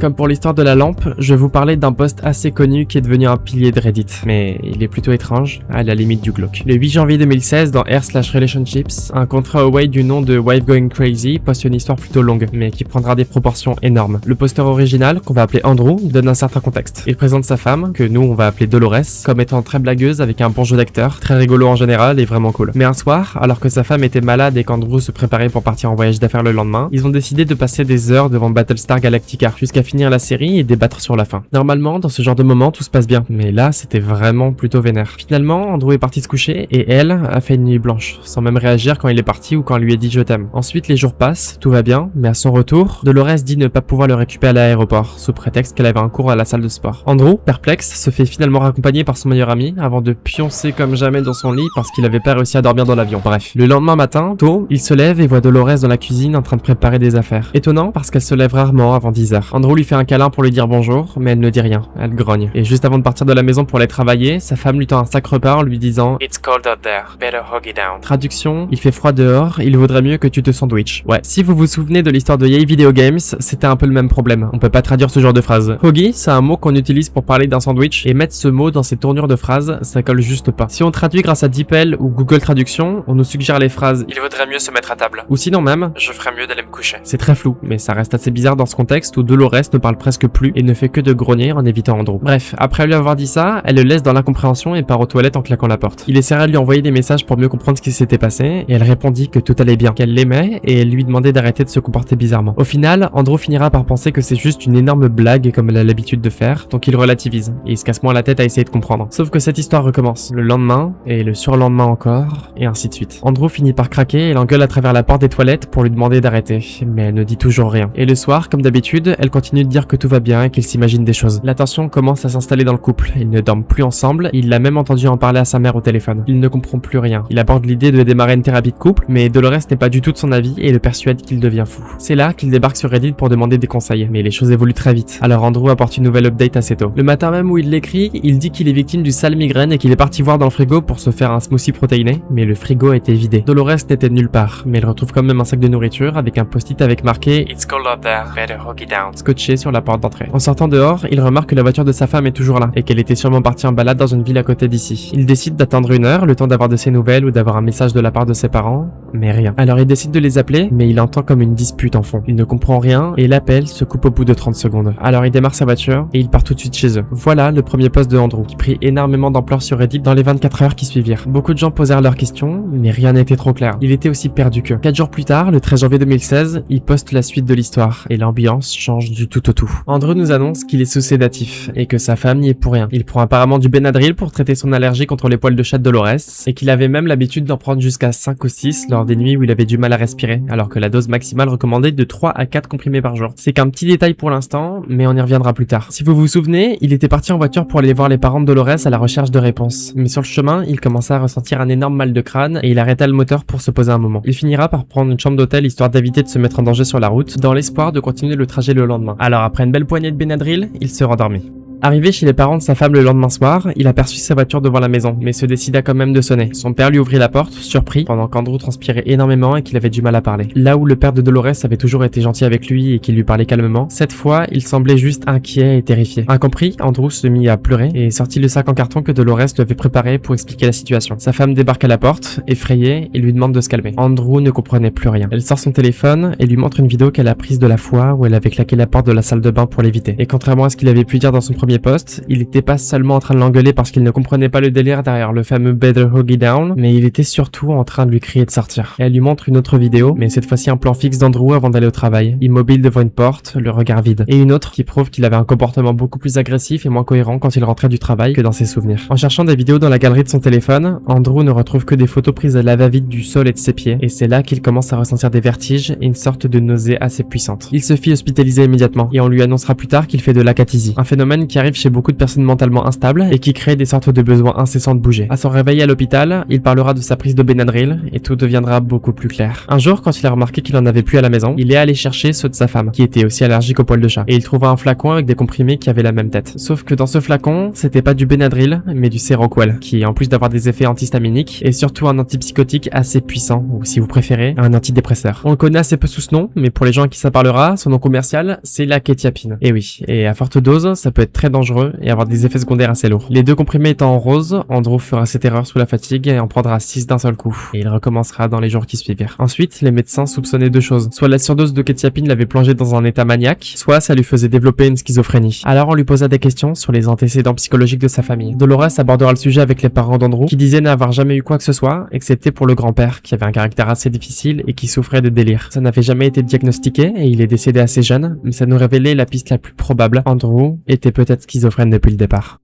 Comme pour l'histoire de la lampe, je vais vous parler d'un post assez connu qui est devenu un pilier de Reddit, mais il est plutôt étrange, à la limite du glauque. Le 8 janvier 2016, dans r/relationships, un contrat Huawei du nom de Wife Going Crazy poste une histoire plutôt longue, mais qui prendra des proportions énormes. Le posteur original, qu'on va appeler Andrew, donne un certain contexte. Il présente sa femme, que nous on va appeler Dolores, comme étant très blagueuse avec un bon jeu d'acteur, très rigolo en général et vraiment cool. Mais un soir, alors que sa femme était malade et qu'Andrew se préparait pour partir en voyage d'affaires le lendemain, ils ont décidé de passer des heures devant Battlestar Galactica, jusqu'à finir la série et débattre sur la fin. Normalement, dans ce genre de moment, tout se passe bien, mais là, c'était vraiment plutôt vénère. Finalement, Andrew est parti se coucher et elle a fait une nuit blanche, sans même réagir quand il est parti ou quand elle lui a dit je t'aime. Ensuite, les jours passent, tout va bien, mais à son retour, Dolores dit ne pas pouvoir le récupérer à l'aéroport, sous prétexte qu'elle avait un cours à la salle de sport. Andrew, perplexe, se fait finalement raccompagner par son meilleur ami avant de pioncer comme jamais dans son lit parce qu'il avait pas réussi à dormir dans l'avion. Bref, le lendemain matin, tôt, il se lève et voit Dolores dans la cuisine en train de préparer des affaires. Étonnant parce qu'elle se lève rarement avant 10h. Andrew lui fait un câlin pour lui dire bonjour, mais elle ne dit rien, elle grogne. Et juste avant de partir de la maison pour aller travailler, sa femme lui tend un sac repas en lui disant It's cold out there, better hug it down. Traduction, il fait froid dehors, il vaudrait mieux que tu te sandwiches. Ouais, si vous vous souvenez de l'histoire de EA Video Games, c'était un peu le même problème. On peut pas traduire ce genre de phrase. Huggy, c'est un mot qu'on utilise pour parler d'un sandwich, et mettre ce mot dans ses tournures de phrases, ça colle juste pas. Si on traduit grâce à DeepL ou Google Traduction, on nous suggère les phrases Il vaudrait mieux se mettre à table. Ou sinon même Je ferais mieux d'aller me coucher. C'est très flou, mais ça reste assez bizarre dans ce contexte où Dolores ne parle presque plus et ne fait que de grogner en évitant Andrew. Bref, après lui avoir dit ça, elle le laisse dans l'incompréhension et part aux toilettes en claquant la porte. Il essaiera de lui envoyer des messages pour mieux comprendre ce qui s'était passé et elle répondit que tout allait bien, qu'elle l'aimait et elle lui demandait d'arrêter de se comporter bizarrement. Au final, Andrew finira par penser que c'est juste une énorme blague comme elle a l'habitude de faire, donc il relativise et il se casse moins la tête à essayer de comprendre. Sauf que cette histoire recommence le lendemain et le surlendemain encore et ainsi de suite. Andrew finit par craquer et l'engueule à travers la porte des toilettes pour lui demander d'arrêter, mais elle ne dit toujours rien. Et le soir, comme d'habitude, elle continue de dire que tout va bien et qu'il s'imagine des choses. La tension commence à s'installer dans le couple. Ils ne dorment plus ensemble, il l'a même entendu en parler à sa mère au téléphone. Il ne comprend plus rien. Il aborde l'idée de démarrer une thérapie de couple, mais Dolores n'est pas du tout de son avis et le persuade qu'il devient fou. C'est là qu'il débarque sur Reddit pour demander des conseils, mais les choses évoluent très vite. Alors Andrew apporte une nouvelle update assez tôt. Le matin même où il l'écrit, il dit qu'il est victime du sale migraine et qu'il est parti voir dans le frigo pour se faire un smoothie protéiné, mais le frigo a été vidé. Dolores n'était nulle part, mais elle retrouve quand même un sac de nourriture avec un post-it avec marqué It's cold out there, better hug it down, scotché sur la porte d'entrée. En sortant dehors, il remarque que la voiture de sa femme est toujours là et qu'elle était sûrement partie en balade dans une ville à côté d'ici. Il décide d'attendre 1 heure, le temps d'avoir de ses nouvelles ou d'avoir un message de la part de ses parents, mais rien. Alors il décide de les appeler, mais il entend comme une dispute en fond. Il ne comprend rien et l'appel se coupe au bout de 30 secondes. Alors il démarre sa voiture et il part tout de suite chez eux. Voilà le premier post de Andrew, qui prit énormément d'ampleur sur Reddit dans les 24 heures qui suivirent. Beaucoup de gens posèrent leurs questions, mais rien n'était trop clair. Il était aussi perdu que. 4 jours plus tard, le 13 janvier 2016, il poste la suite de l'histoire et l'ambiance change du tout au tout. Andrew nous annonce qu'il est sous sédatif et que sa femme n'y est pour rien. Il prend apparemment du Benadryl pour traiter son allergie contre les poils de chat de Dolores et qu'il avait même l'habitude d'en prendre jusqu'à 5 ou 6 lors des nuits où il avait du mal à respirer, alors que la dose maximale recommandée est de 3 à 4 comprimés par jour. C'est qu'un petit détail pour l'instant, mais on y reviendra plus tard. Si vous vous souvenez, il était parti en voiture pour aller voir les parents de Dolores à la recherche de réponses. Mais sur le chemin, il commença à ressentir un énorme mal de crâne et il arrêta le moteur pour se poser un moment. Il finira par prendre une chambre d'hôtel histoire d'éviter de se mettre en danger sur la route, dans l'espoir de continuer le trajet le lendemain. Alors après une belle poignée de Benadryl, il se rendormit. Arrivé chez les parents de sa femme le lendemain soir, il aperçut sa voiture devant la maison, mais se décida quand même de sonner. Son père lui ouvrit la porte, surpris, pendant qu'Andrew transpirait énormément et qu'il avait du mal à parler. Là où le père de Dolores avait toujours été gentil avec lui et qu'il lui parlait calmement, cette fois, il semblait juste inquiet et terrifié. Incompris, Andrew se mit à pleurer et sortit le sac en carton que Dolores lui avait préparé pour expliquer la situation. Sa femme débarque à la porte, effrayée, et lui demande de se calmer. Andrew ne comprenait plus rien. Elle sort son téléphone et lui montre une vidéo qu'elle a prise de la fois où elle avait claqué la porte de la salle de bain pour l'éviter. Et contrairement à ce qu'il avait pu dire dans son premier post, il était pas seulement en train de l'engueuler parce qu'il ne comprenait pas le délire derrière le fameux Better Hug It Down, mais il était surtout en train de lui crier de sortir. Et elle lui montre une autre vidéo, mais cette fois-ci un plan fixe d'Andrew avant d'aller au travail, immobile devant une porte, le regard vide. Et une autre qui prouve qu'il avait un comportement beaucoup plus agressif et moins cohérent quand il rentrait du travail que dans ses souvenirs. En cherchant des vidéos dans la galerie de son téléphone, Andrew ne retrouve que des photos prises à la va-vite du sol et de ses pieds, et c'est là qu'il commence à ressentir des vertiges et une sorte de nausée assez puissante. Il se fit hospitaliser immédiatement, et on lui annoncera plus tard qu'il fait de l'acathysie, un phénomène qui arrive chez beaucoup de personnes mentalement instables et qui crée des sortes de besoins incessants de bouger. À son réveil à l'hôpital, il parlera de sa prise de Benadryl et tout deviendra beaucoup plus clair. Un jour, quand il a remarqué qu'il en avait plus à la maison, il est allé chercher ceux de sa femme, qui était aussi allergique aux poils de chat, et il trouva un flacon avec des comprimés qui avaient la même tête. Sauf que dans ce flacon, c'était pas du Benadryl, mais du Seroquel, qui en plus d'avoir des effets antihistaminiques, est surtout un antipsychotique assez puissant, ou si vous préférez, un antidépresseur. On le connaît assez peu sous ce nom, mais pour les gens à qui ça parlera, son nom commercial, c'est la kétiapine. Et oui, et à forte dose, ça peut être très dangereux et avoir des effets secondaires assez lourds. Les deux comprimés étant en rose, Andrew fera cette erreur sous la fatigue et en prendra 6 d'un seul coup. Et il recommencera dans les jours qui suivirent. Ensuite, les médecins soupçonnaient 2 choses. Soit la surdose de kétiapine l'avait plongé dans un état maniaque, soit ça lui faisait développer une schizophrénie. Alors on lui posa des questions sur les antécédents psychologiques de sa famille. Dolores abordera le sujet avec les parents d'Andrew, qui disaient n'avoir jamais eu quoi que ce soit, excepté pour le grand-père, qui avait un caractère assez difficile et qui souffrait de délire. Ça n'avait jamais été diagnostiqué et il est décédé assez jeune, mais ça nous révélait la piste la plus probable. Andrew était peut-être schizophrène depuis le départ.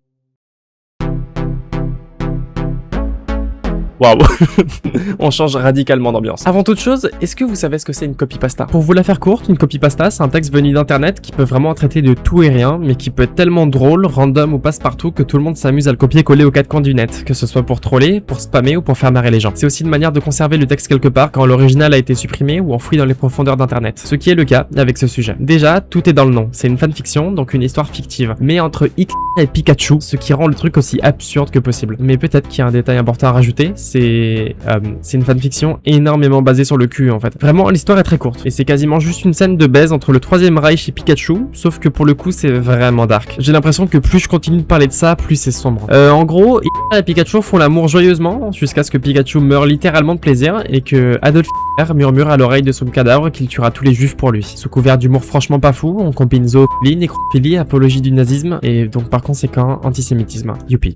Waouh. On change radicalement d'ambiance. Avant toute chose, est-ce que vous savez ce que c'est une copypasta? Pour vous la faire courte, une copypasta, c'est un texte venu d'internet qui peut vraiment traiter de tout et rien, mais qui peut être tellement drôle, random ou passe-partout que tout le monde s'amuse à le copier-coller aux 4 coins du net, que ce soit pour troller, pour spammer ou pour faire marrer les gens. C'est aussi une manière de conserver le texte quelque part quand l'original a été supprimé ou enfoui dans les profondeurs d'internet. Ce qui est le cas avec ce sujet. Déjà, tout est dans le nom. C'est une fanfiction, donc une histoire fictive. Mais entre Hitler et Pikachu, ce qui rend le truc aussi absurde que possible. Mais peut-être qu'il y a un détail important à rajouter, c'est une fanfiction énormément basée sur le cul en fait. Vraiment, l'histoire est très courte et c'est quasiment juste une scène de baise entre le Troisième Reich et Pikachu, sauf que pour le coup c'est vraiment dark. J'ai l'impression que plus je continue de parler de ça, plus c'est sombre. En gros, Hitler et Pikachu font l'amour joyeusement jusqu'à ce que Pikachu meure littéralement de plaisir et que Adolf Hitler murmure à l'oreille de son cadavre qu'il tuera tous les juifs pour lui. Sous couvert d'humour franchement pas fou, on combine zoophilie, nécrophilie, apologie du nazisme et donc par conséquent antisémitisme. Youpi.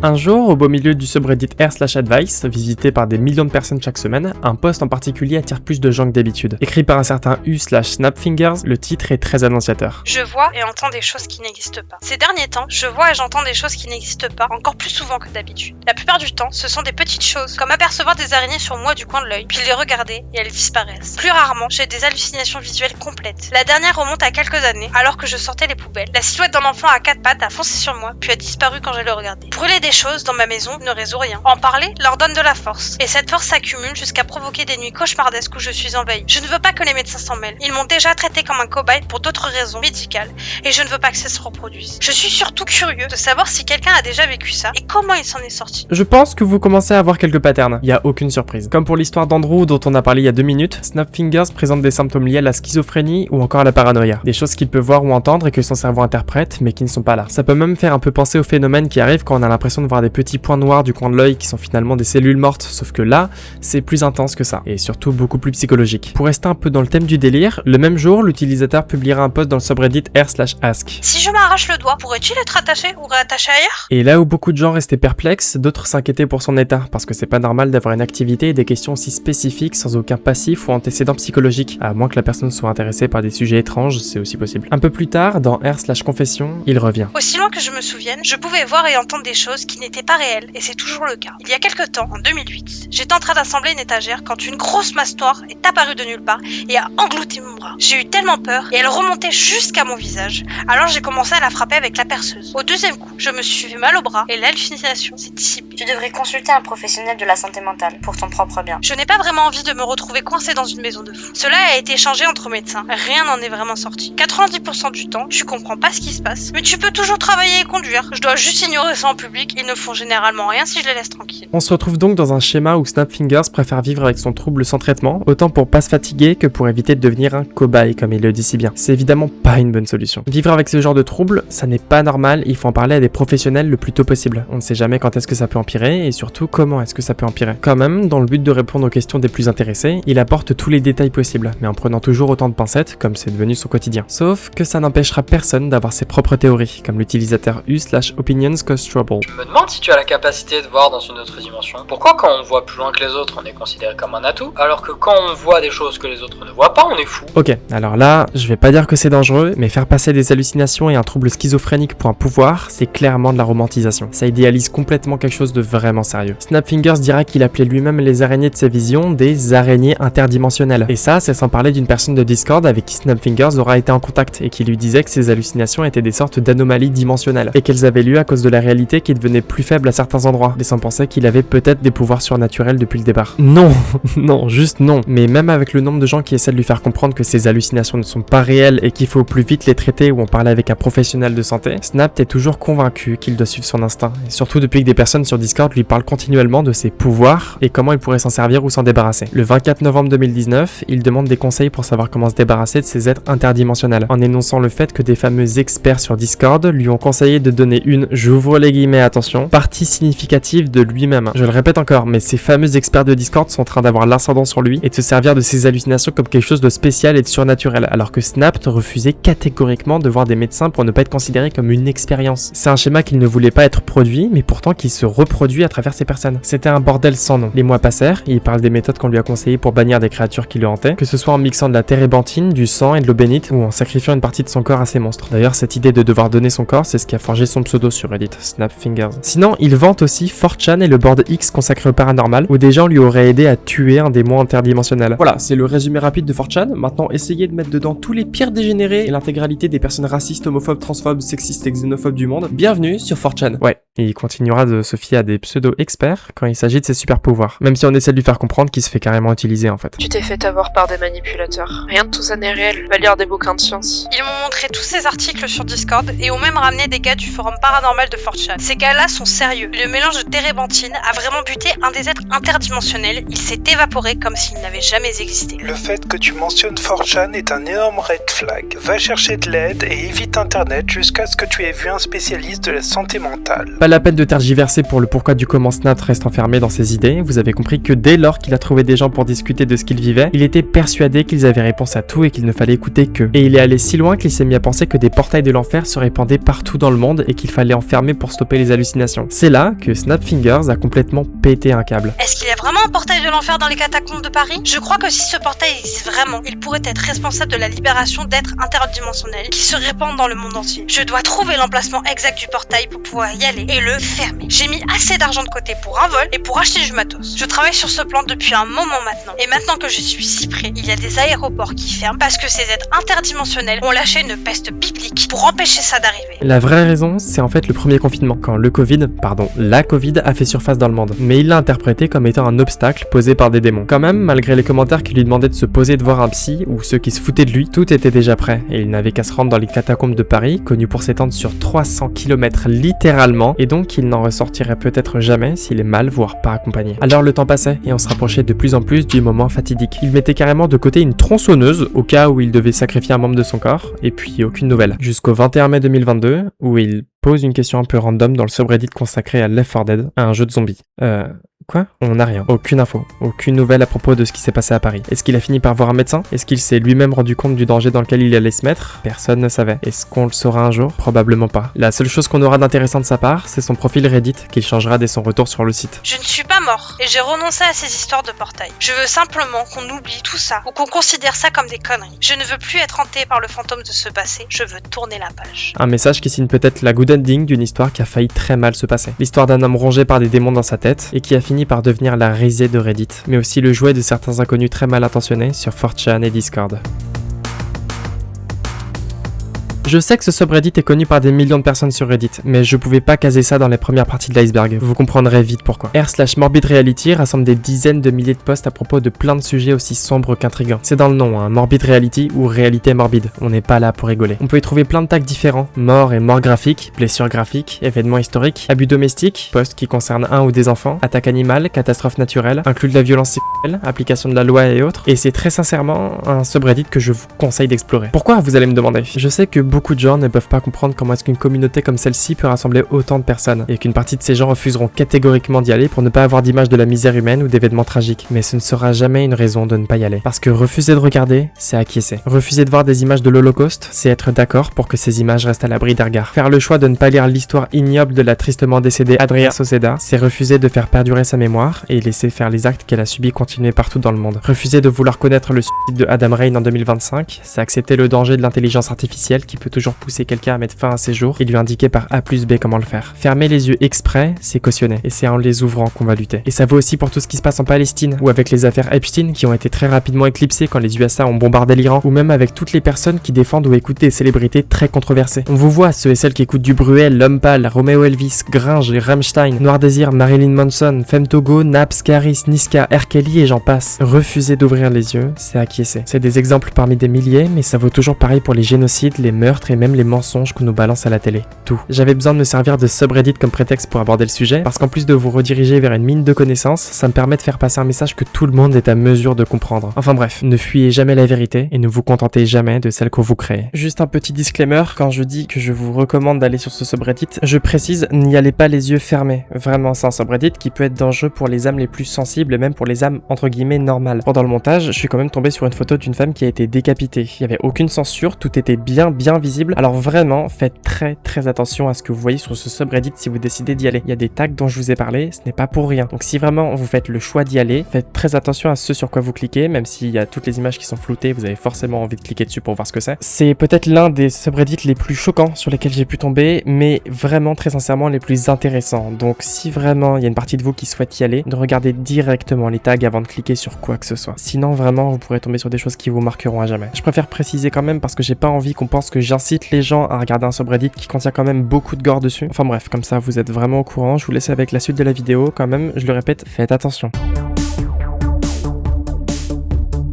Un jour, au beau milieu du subreddit r/advice, visité par des millions de personnes chaque semaine, un post en particulier attire plus de gens que d'habitude. Écrit par un certain u/snapfingers, le titre est très annonciateur. Je vois et entends des choses qui n'existent pas. Ces derniers temps, je vois et j'entends des choses qui n'existent pas, encore plus souvent que d'habitude. La plupart du temps, ce sont des petites choses, comme apercevoir des araignées sur moi du coin de l'œil, puis les regarder et elles disparaissent. Plus rarement, j'ai des hallucinations visuelles complètes. La dernière remonte à quelques années, alors que je sortais les poubelles. La silhouette d'un enfant à 4 pattes a foncé sur moi, puis a disparu quand je le regardais. Brûler des choses dans ma maison ne résout rien. En parler leur donne de la force. Et cette force s'accumule jusqu'à provoquer des nuits cauchemardesques où je suis envahie. Je ne veux pas que les médecins s'en mêlent. Ils m'ont déjà traité comme un cobaye pour d'autres raisons médicales. Et je ne veux pas que ça se reproduise. Je suis surtout curieux de savoir si quelqu'un a déjà vécu ça et comment il s'en est sorti. Je pense que vous commencez à avoir quelques patterns. Il n'y a aucune surprise. Comme pour l'histoire d'Andrew dont on a parlé il y a 2 minutes, Snapfingers présente des symptômes liés à la schizophrénie ou encore à la paranoïa. Des choses qu'il peut voir ou entendre et que son cerveau interprète mais qui ne sont pas là. Ça peut même faire un peu penser au phénomène qui arrive quand on a l'impression de voir des petits points noirs du coin de l'œil qui sont finalement des cellules mortes, sauf que là, c'est plus intense que ça, et surtout beaucoup plus psychologique. Pour rester un peu dans le thème du délire, le même jour, l'utilisateur publiera un post dans le subreddit r/ask. Si je m'arrache le doigt, pourrait-il être attaché ou réattaché ailleurs? Et là où beaucoup de gens restaient perplexes, d'autres s'inquiétaient pour son état, parce que c'est pas normal d'avoir une activité et des questions aussi spécifiques sans aucun passif ou antécédent psychologique, à moins que la personne soit intéressée par des sujets étranges, c'est aussi possible. Un peu plus tard, dans r/confession, il revient. Aussi loin que je me souvienne, je pouvais voir et entendre des choses qui n'étaient pas réelles, et c'est toujours le cas. Il y a quelques temps, en 2008, j'étais en train d'assembler une étagère quand une grosse masse noire est apparue de nulle part et a englouti mon bras. J'ai eu tellement peur et elle remontait jusqu'à mon visage. Alors j'ai commencé à la frapper avec la perceuse. Au deuxième coup, je me suis fait mal au bras et l'hallucination s'est dissipée. Tu devrais consulter un professionnel de la santé mentale pour ton propre bien. Je n'ai pas vraiment envie de me retrouver coincée dans une maison de fous. Cela a été échangé entre médecins. Rien n'en est vraiment sorti. 90% du temps, tu comprends pas ce qui se passe, mais tu peux toujours travailler et conduire. Je dois juste ignorer ça en public. Ils ne font généralement rien si je les laisse tranquilles. On se retrouve donc dans un schéma où Snapfingers préfère vivre avec son trouble sans traitement, autant pour pas se fatiguer que pour éviter de devenir un cobaye, comme il le dit si bien. C'est évidemment pas une bonne solution. Vivre avec ce genre de trouble, ça n'est pas normal, il faut en parler à des professionnels le plus tôt possible. On ne sait jamais quand est-ce que ça peut empirer, et surtout comment est-ce que ça peut empirer. Quand même, dans le but de répondre aux questions des plus intéressés, il apporte tous les détails possibles, mais en prenant toujours autant de pincettes, comme c'est devenu son quotidien. Sauf que ça n'empêchera personne d'avoir ses propres théories, comme l'utilisateur u/opinions cause trouble. Je me demande si tu as la capacité de voir dans une autre dimension. Pourquoi quand on voit plus loin que les autres, on est considéré comme un atout, alors que quand on voit des choses que les autres ne voient pas, on est fou? Ok, alors là, je vais pas dire que c'est dangereux, mais faire passer des hallucinations et un trouble schizophrénique pour un pouvoir, c'est clairement de la romantisation. Ça idéalise complètement quelque chose de vraiment sérieux. Snapfingers dira qu'il appelait lui-même les araignées de ses visions des araignées interdimensionnelles. Et ça, c'est sans parler d'une personne de Discord avec qui Snapfingers aura été en contact et qui lui disait que ces hallucinations étaient des sortes d'anomalies dimensionnelles et qu'elles avaient lieu à cause de la réalité qui devenait plus faible à certains endroits, laissant penser qu'il avait peut-être des pouvoirs surnaturels depuis le départ. Non, non, juste non. Mais même avec le nombre de gens qui essaient de lui faire comprendre que ces hallucinations ne sont pas réelles et qu'il faut au plus vite les traiter ou en parler avec un professionnel de santé, Snap est toujours convaincu qu'il doit suivre son instinct. Et surtout depuis que des personnes sur Discord lui parlent continuellement de ses pouvoirs et comment il pourrait s'en servir ou s'en débarrasser. Le 24 novembre 2019, il demande des conseils pour savoir comment se débarrasser de ces êtres interdimensionnels, en énonçant le fait que des fameux experts sur Discord lui ont conseillé de donner une, j'ouvre les guillemets attention, partie significative de lui-même. Je le répète encore, mais ces fameux experts de Discord sont en train d'avoir l'ascendant sur lui et de se servir de ses hallucinations comme quelque chose de spécial et de surnaturel, alors que Snap refusait catégoriquement de voir des médecins pour ne pas être considéré comme une expérience. C'est un schéma qu'il ne voulait pas être produit, mais pourtant qui se reproduit à travers ces personnes. C'était un bordel sans nom. Les mois passèrent, et il parle des méthodes qu'on lui a conseillées pour bannir des créatures qui le hantaient, que ce soit en mixant de la térébenthine, du sang et de l'eau bénite, ou en sacrifiant une partie de son corps à ces monstres. D'ailleurs, cette idée de devoir donner son corps, c'est ce qui a forgé son pseudo sur Reddit, Snapfingers. Sinon, il vante aussi 4chan et le board X consacré au paranormal, où des gens lui auraient aidé à tuer un démon interdimensionnel. Voilà, c'est le résumé rapide de 4chan. Maintenant, essayez de mettre dedans tous les pires dégénérés et l'intégralité des personnes racistes, homophobes, transphobes, sexistes et xénophobes du monde. Bienvenue sur 4chan. Ouais, et il continuera de se fier à des pseudo-experts quand il s'agit de ses super pouvoirs, même si on essaie de lui faire comprendre qu'il se fait carrément utiliser en fait. Tu t'es fait avoir par des manipulateurs. Rien de tout ça n'est réel. Va lire des bouquins de science. Ils m'ont montré tous ces articles sur Discord et ont même ramené des gars du forum paranormal de 4chan. Ces gars-là là sont sérieux. Le mélange de térébenthine a vraiment buté un des êtres interdimensionnels. Il s'est évaporé comme s'il n'avait jamais existé. Le fait que tu mentionnes 4chan est un énorme red flag. Va chercher de l'aide et évite internet jusqu'à ce que tu aies vu un spécialiste de la santé mentale. Pas la peine de tergiverser pour le pourquoi du comment Snap reste enfermé dans ses idées. Vous avez compris que dès lors qu'il a trouvé des gens pour discuter de ce qu'il vivait, il était persuadé qu'ils avaient réponse à tout et qu'il ne fallait écouter qu'eux. Et il est allé si loin qu'il s'est mis à penser que des portails de l'enfer se répandaient partout dans le monde et qu'il fallait enfermer pour stopper les hallucinations. C'est là que Snapfingers a complètement pété un câble. Est-ce qu'il y a vraiment un portail de l'enfer dans les catacombes de Paris? Je crois que si ce portail existe vraiment, il pourrait être responsable de la libération d'êtres interdimensionnels qui se répandent dans le monde entier. Je dois trouver l'emplacement exact du portail pour pouvoir y aller et le fermer. J'ai mis assez d'argent de côté pour un vol et pour acheter du matos. Je travaille sur ce plan depuis un moment maintenant. Et maintenant que je suis si près, il y a des aéroports qui ferment parce que ces êtres interdimensionnels ont lâché une peste biblique pour empêcher ça d'arriver. La vraie raison, c'est en fait le premier confinement, quand la Covid a fait surface dans le monde. Mais il l'a interprété comme étant un obstacle posé par des démons. Quand même, malgré les commentaires qui lui demandaient de se poser de voir un psy ou ceux qui se foutaient de lui, tout était déjà prêt. Et il n'avait qu'à se rendre dans les catacombes de Paris, connues pour s'étendre sur 300 km littéralement, et donc il n'en ressortirait peut-être jamais s'il est mal, voire pas accompagné. Alors le temps passait, et on se rapprochait de plus en plus du moment fatidique. Il mettait carrément de côté une tronçonneuse, au cas où il devait sacrifier un membre de son corps, et puis aucune nouvelle. Jusqu'au 21 mai 2022, où il pose une question un peu random dans le subreddit consacré à Left 4 Dead, à un jeu de zombies. Quoi? On n'a rien. Aucune info. Aucune nouvelle à propos de ce qui s'est passé à Paris. Est-ce qu'il a fini par voir un médecin? Est-ce qu'il s'est lui-même rendu compte du danger dans lequel il allait se mettre? Personne ne savait. Est-ce qu'on le saura un jour? Probablement pas. La seule chose qu'on aura d'intéressant de sa part, c'est son profil Reddit qu'il changera dès son retour sur le site. Je ne suis pas mort et j'ai renoncé à ces histoires de portail. Je veux simplement qu'on oublie tout ça ou qu'on considère ça comme des conneries. Je ne veux plus être hanté par le fantôme de ce passé. Je veux tourner la page. Un message qui signe peut-être la good ending d'une histoire qui a failli très mal se passer. L'histoire d'un homme rongé par des démons dans sa tête et qui a fini par devenir la risée de Reddit, mais aussi le jouet de certains inconnus très mal intentionnés sur 4chan et Discord. Je sais que ce subreddit est connu par des millions de personnes sur Reddit, mais je pouvais pas caser ça dans les premières parties de l'iceberg. Vous comprendrez vite pourquoi. r/Morbid Reality rassemble des dizaines de milliers de posts à propos de plein de sujets aussi sombres qu'intrigants. C'est dans le nom, hein, Morbid Reality ou réalité morbide. On n'est pas là pour rigoler. On peut y trouver plein de tags différents, morts et morts graphiques, blessures graphiques, événements historiques, abus domestiques, posts qui concernent un ou des enfants, attaques animales, catastrophes naturelles, inclus de la violence sexuelle, application de la loi et autres. Et c'est très sincèrement un subreddit que je vous conseille d'explorer. Pourquoi, vous allez me demander? Je sais que beaucoup de gens ne peuvent pas comprendre comment est-ce qu'une communauté comme celle-ci peut rassembler autant de personnes, et qu'une partie de ces gens refuseront catégoriquement d'y aller pour ne pas avoir d'image de la misère humaine ou d'événements tragiques. Mais ce ne sera jamais une raison de ne pas y aller. Parce que refuser de regarder, c'est acquiescer. Refuser de voir des images de l'Holocauste, c'est être d'accord pour que ces images restent à l'abri des regards. Faire le choix de ne pas lire l'histoire ignoble de la tristement décédée Adria Sauceda, c'est refuser de faire perdurer sa mémoire et laisser faire les actes qu'elle a subis continuer partout dans le monde. Refuser de vouloir connaître le suicide de Adam Rain en 2025, c'est accepter le danger de l'intelligence artificielle qui peut toujours pousser quelqu'un à mettre fin à ses jours et lui indiquer par A plus B comment le faire. Fermer les yeux exprès, c'est cautionner, et c'est en les ouvrant qu'on va lutter. Et ça vaut aussi pour tout ce qui se passe en Palestine, ou avec les affaires Epstein qui ont été très rapidement éclipsées quand les USA ont bombardé l'Iran, ou même avec toutes les personnes qui défendent ou écoutent des célébrités très controversées. On vous voit, ceux et celles qui écoutent du Bruel, L'Homme Pâle, Romeo Elvis, Gringe, Rammstein, Noir Désir, Marilyn Manson, Femme Togo, Naps, Caris, Niska, R. Kelly et j'en passe. Refuser d'ouvrir les yeux, c'est acquiescer. C'est des exemples parmi des milliers, mais ça vaut toujours pareil pour les génocides, les meurtres et même les mensonges qu'on nous balance à la télé. Tout. J'avais besoin de me servir de subreddit comme prétexte pour aborder le sujet, parce qu'en plus de vous rediriger vers une mine de connaissances, ça me permet de faire passer un message que tout le monde est à mesure de comprendre. Enfin bref, ne fuyez jamais la vérité et ne vous contentez jamais de celle que vous créez. Juste un petit disclaimer, quand je dis que je vous recommande d'aller sur ce subreddit, je précise, n'y allez pas les yeux fermés. Vraiment, c'est un subreddit qui peut être dangereux pour les âmes les plus sensibles et même pour les âmes entre guillemets normales. Pendant le montage, je suis quand même tombé sur une photo d'une femme qui a été décapitée. Il y avait aucune censure, tout était bien visible. Alors vraiment, faites très attention à ce que vous voyez sur ce subreddit si vous décidez d'y aller. Il y a des tags dont je vous ai parlé, ce n'est pas pour rien. Donc si vraiment vous faites le choix d'y aller, faites très attention à ce sur quoi vous cliquez, même s'il y a toutes les images qui sont floutées, vous avez forcément envie de cliquer dessus pour voir ce que c'est. C'est peut-être l'un des subreddits les plus choquants sur lesquels j'ai pu tomber, mais vraiment très sincèrement les plus intéressants. Donc si vraiment il y a une partie de vous qui souhaite y aller, regardez directement les tags avant de cliquer sur quoi que ce soit. Sinon vraiment vous pourrez tomber sur des choses qui vous marqueront à jamais. Je préfère préciser quand même parce que j'ai pas envie qu'on pense que j'incite les gens à regarder un subreddit qui contient quand même beaucoup de gore dessus. Enfin bref, comme ça vous êtes vraiment au courant. Je vous laisse avec la suite de la vidéo. Quand même, je le répète, faites attention.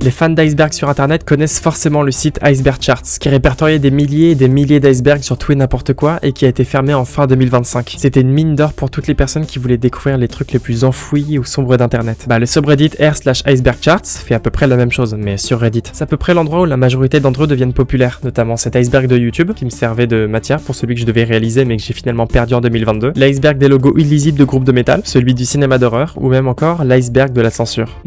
Les fans d'iceberg sur internet connaissent forcément le site Iceberg Charts, qui répertoriait des milliers et des milliers d'icebergs sur tout et n'importe quoi et qui a été fermé en fin 2025. C'était une mine d'or pour toutes les personnes qui voulaient découvrir les trucs les plus enfouis ou sombres d'internet. Le subreddit r/Iceberg Charts fait à peu près la même chose, mais sur Reddit. C'est à peu près l'endroit où la majorité d'entre eux deviennent populaires, notamment cet iceberg de YouTube qui me servait de matière pour celui que je devais réaliser mais que j'ai finalement perdu en 2022, l'iceberg des logos illisibles de groupes de métal, celui du cinéma d'horreur, ou même encore l'iceberg de la censure.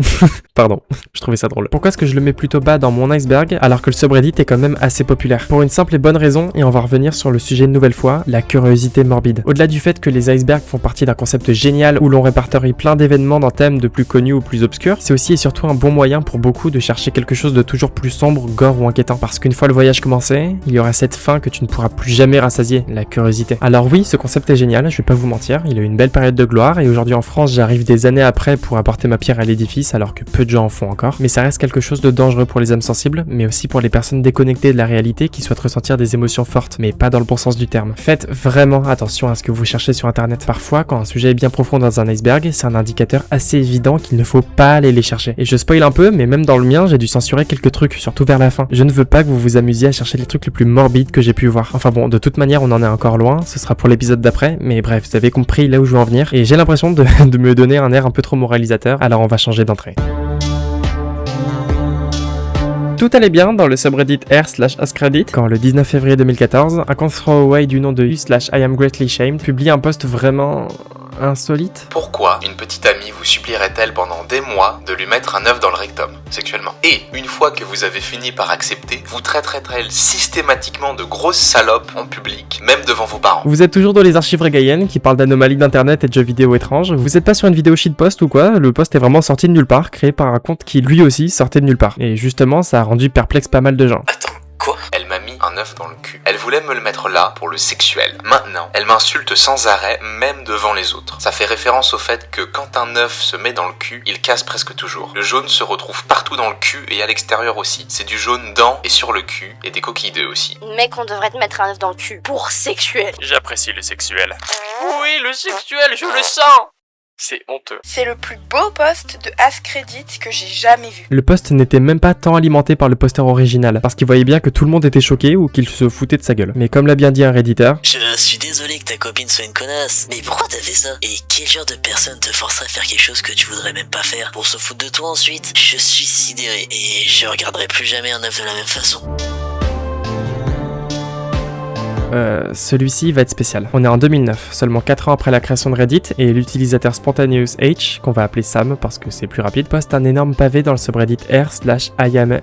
Pardon, je trouvais ça drôle. Pourquoi est-ce que je le mets plutôt bas dans mon iceberg alors que le subreddit est quand même assez populaire? Pour une simple et bonne raison, et on va revenir sur le sujet une nouvelle fois, la curiosité morbide. Au-delà du fait que les icebergs font partie d'un concept génial où l'on répertorie plein d'événements d'un thème de plus connu ou plus obscur, c'est aussi et surtout un bon moyen pour beaucoup de chercher quelque chose de toujours plus sombre, gore ou inquiétant. Parce qu'une fois le voyage commencé, il y aura cette fin que tu ne pourras plus jamais rassasier, la curiosité. Alors oui, ce concept est génial, je vais pas vous mentir, il a eu une belle période de gloire et aujourd'hui en France, j'arrive des années après pour apporter ma pierre à l'édifice alors que peu de gens en font encore. Mais ça reste quelque chose de dangereux pour les âmes sensibles, mais aussi pour les personnes déconnectées de la réalité qui souhaitent ressentir des émotions fortes, mais pas dans le bon sens du terme. Faites vraiment attention à ce que vous cherchez sur internet. Parfois, quand un sujet est bien profond dans un iceberg, c'est un indicateur assez évident qu'il ne faut pas aller les chercher. Et je spoil un peu, mais même dans le mien, j'ai dû censurer quelques trucs, surtout vers la fin. Je ne veux pas que vous vous amusiez à chercher les trucs les plus morbides que j'ai pu voir. Enfin bon, de toute manière, on en est encore loin, ce sera pour l'épisode d'après, mais bref, vous avez compris là où je veux en venir, et j'ai l'impression de me donner un air un peu trop moralisateur, alors on va changer d'entrée. Tout allait bien dans le subreddit r/AskReddit quand le 19 février 2014, un compte throwaway du nom de u/IamGreatlyShamed publie un post vraiment insolite. Pourquoi une petite amie vous supplierait-elle pendant des mois de lui mettre un œuf dans le rectum, sexuellement? Et une fois que vous avez fini par accepter, vous traiterait-elle systématiquement de grosse salope en public, même devant vos parents? Vous êtes toujours dans les archives régaliennes qui parlent d'anomalies d'internet et de jeux vidéo étranges. Vous êtes pas sur une vidéo shitpost ou quoi, le post est vraiment sorti de nulle part, créé par un compte qui lui aussi sortait de nulle part. Et justement, ça a rendu perplexe pas mal de gens. Quoi? Elle m'a mis un œuf dans le cul. Elle voulait me le mettre là pour le sexuel. Maintenant, elle m'insulte sans arrêt, même devant les autres. Ça fait référence au fait que quand un œuf se met dans le cul, il casse presque toujours. Le jaune se retrouve partout dans le cul et à l'extérieur aussi. C'est du jaune dans et sur le cul et des coquilles d'œufs aussi. Mec, on devrait te mettre un œuf dans le cul pour sexuel. J'apprécie le sexuel. Oui, le sexuel, je le sens. C'est honteux. C'est le plus beau post de AskReddit que j'ai jamais vu. Le post n'était même pas tant alimenté par le poster original, parce qu'il voyait bien que tout le monde était choqué ou qu'il se foutait de sa gueule. Mais comme l'a bien dit un redditeur, je suis désolé que ta copine soit une connasse, mais pourquoi t'as fait ça? Et quel genre de personne te forcerait à faire quelque chose que tu voudrais même pas faire pour se foutre de toi ensuite? Je suis sidéré et je regarderai plus jamais un œuf de la même façon. Celui-ci va être spécial. On est en 2009, seulement 4 ans après la création de Reddit, et l'utilisateur Spontaneous H, qu'on va appeler Sam parce que c'est plus rapide, poste un énorme pavé dans le subreddit r/IAM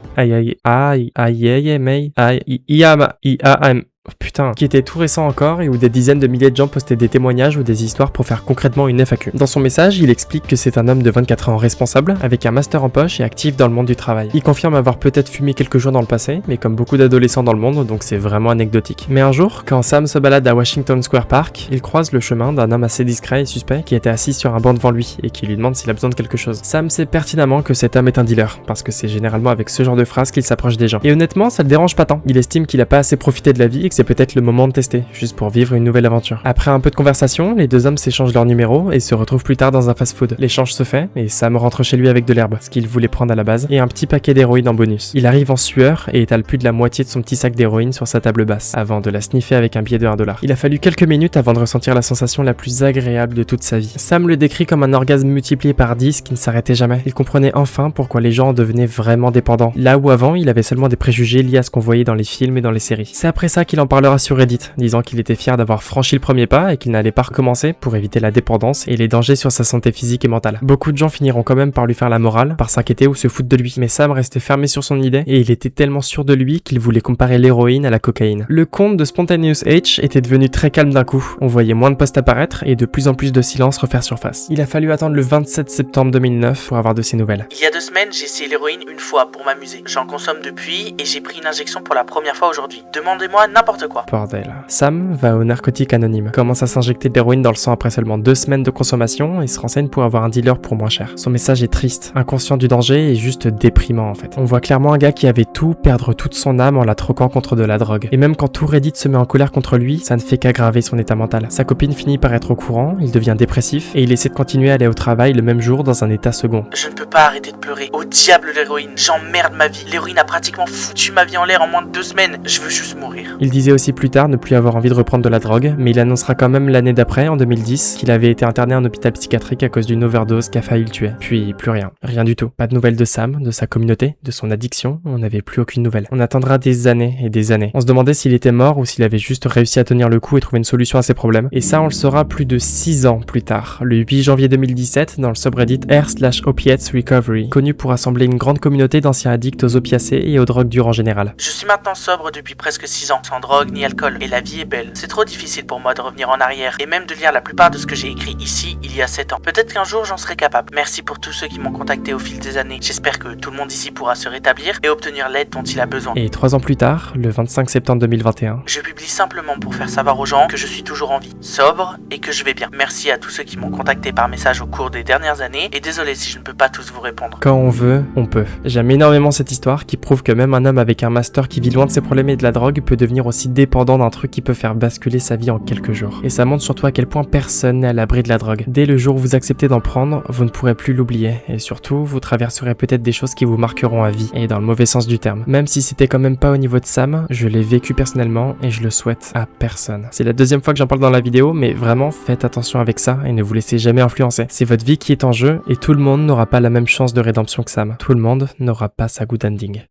putain, qui était tout récent encore et où des dizaines de milliers de gens postaient des témoignages ou des histoires pour faire concrètement une FAQ. Dans son message, il explique que c'est un homme de 24 ans responsable, avec un master en poche et actif dans le monde du travail. Il confirme avoir peut-être fumé quelques jours dans le passé, mais comme beaucoup d'adolescents dans le monde, donc c'est vraiment anecdotique. Mais un jour, quand Sam se balade à Washington Square Park, il croise le chemin d'un homme assez discret et suspect qui était assis sur un banc devant lui et qui lui demande s'il a besoin de quelque chose. Sam sait pertinemment que cet homme est un dealer, parce que c'est généralement avec ce genre de phrase qu'il s'approche des gens. Et honnêtement, ça le dérange pas tant. Il estime qu'il a pas assez profité de la vie et que c'est peut-être le moment de tester, juste pour vivre une nouvelle aventure. Après un peu de conversation, les deux hommes s'échangent leurs numéros et se retrouvent plus tard dans un fast-food. L'échange se fait et Sam rentre chez lui avec de l'herbe, ce qu'il voulait prendre à la base, et un petit paquet d'héroïne en bonus. Il arrive en sueur et étale plus de la moitié de son petit sac d'héroïne sur sa table basse, avant de la sniffer avec un billet de $1. Il a fallu quelques minutes avant de ressentir la sensation la plus agréable de toute sa vie. Sam le décrit comme un orgasme multiplié par 10 qui ne s'arrêtait jamais. Il comprenait enfin pourquoi les gens en devenaient vraiment dépendants, là où avant il avait seulement des préjugés liés à ce qu'on voyait dans les films et dans les séries. C'est après ça qu'il en parlera sur Reddit, disant qu'il était fier d'avoir franchi le premier pas et qu'il n'allait pas recommencer pour éviter la dépendance et les dangers sur sa santé physique et mentale. Beaucoup de gens finiront quand même par lui faire la morale, par s'inquiéter ou se foutre de lui, mais Sam restait fermé sur son idée et il était tellement sûr de lui qu'il voulait comparer l'héroïne à la cocaïne. Le compte de Spontaneous H était devenu très calme d'un coup, on voyait moins de posts apparaître et de plus en plus de silence refaire surface. Il a fallu attendre le 27 septembre 2009 pour avoir de ses nouvelles. Il y a 2 semaines, j'ai essayé l'héroïne une fois pour m'amuser. J'en consomme depuis et j'ai pris une injection pour la première fois aujourd'hui. Demandez-moi n'importe n'importe quoi. Bordel. Sam va au narcotique anonyme, commence à s'injecter de l'héroïne dans le sang après seulement 2 semaines de consommation et se renseigne pour avoir un dealer pour moins cher. Son message est triste, inconscient du danger et juste déprimant en fait. On voit clairement un gars qui avait tout perdre toute son âme en la troquant contre de la drogue. Et même quand tout Reddit se met en colère contre lui, ça ne fait qu'aggraver son état mental. Sa copine finit par être au courant, il devient dépressif et il essaie de continuer à aller au travail le même jour dans un état second. Je ne peux pas arrêter de pleurer. Au diable l'héroïne, j'emmerde ma vie. L'héroïne a pratiquement foutu ma vie en l'air en moins de 2 semaines. Je veux juste mourir. Il disait aussi plus tard ne plus avoir envie de reprendre de la drogue, mais il annoncera quand même l'année d'après, en 2010, qu'il avait été interné en hôpital psychiatrique à cause d'une overdose qui a failli le tuer. Puis plus rien. Rien du tout. Pas de nouvelles de Sam, de sa communauté, de son addiction, on n'avait plus aucune nouvelle. On attendra des années et des années. On se demandait s'il était mort ou s'il avait juste réussi à tenir le coup et trouver une solution à ses problèmes. Et ça, on le saura plus de 6 ans plus tard, le 8 janvier 2017, dans le subreddit r/opiates recovery, connu pour rassembler une grande communauté d'anciens addicts aux opiacés et aux drogues dures en général. Je suis maintenant sobre depuis presque 6 ans, sans drogue ni alcool, et la vie est belle. C'est trop difficile pour moi de revenir en arrière, et même de lire la plupart de ce que j'ai écrit ici, il y a 7 ans. Peut-être qu'un jour j'en serai capable. Merci pour tous ceux qui m'ont contacté au fil des années. J'espère que tout le monde ici pourra se rétablir et obtenir l'aide dont il a besoin. Et 3 ans plus tard, le 25 septembre 2021, je publie simplement pour faire savoir aux gens que je suis toujours en vie, sobre et que je vais bien. Merci à tous ceux qui m'ont contacté par message au cours des dernières années, et désolé si je ne peux pas tous vous répondre. Quand on veut, on peut. J'aime énormément cette histoire qui prouve que même un homme avec un master qui vit loin de ses problèmes et de la drogue peut devenir aussi dépendant d'un truc qui peut faire basculer sa vie en quelques jours. Et ça montre surtout à quel point personne n'est à l'abri de la drogue. Dès le jour où vous acceptez d'en prendre, vous ne pourrez plus l'oublier. Et surtout, vous traverserez peut-être des choses qui vous marqueront à vie, et dans le mauvais sens du terme. Même si c'était quand même pas au niveau de Sam, je l'ai vécu personnellement et je le souhaite à personne. C'est la 2e fois que j'en parle dans la vidéo, mais vraiment faites attention avec ça et ne vous laissez jamais influencer. C'est votre vie qui est en jeu et tout le monde n'aura pas la même chance de rédemption que Sam. Tout le monde n'aura pas sa good ending.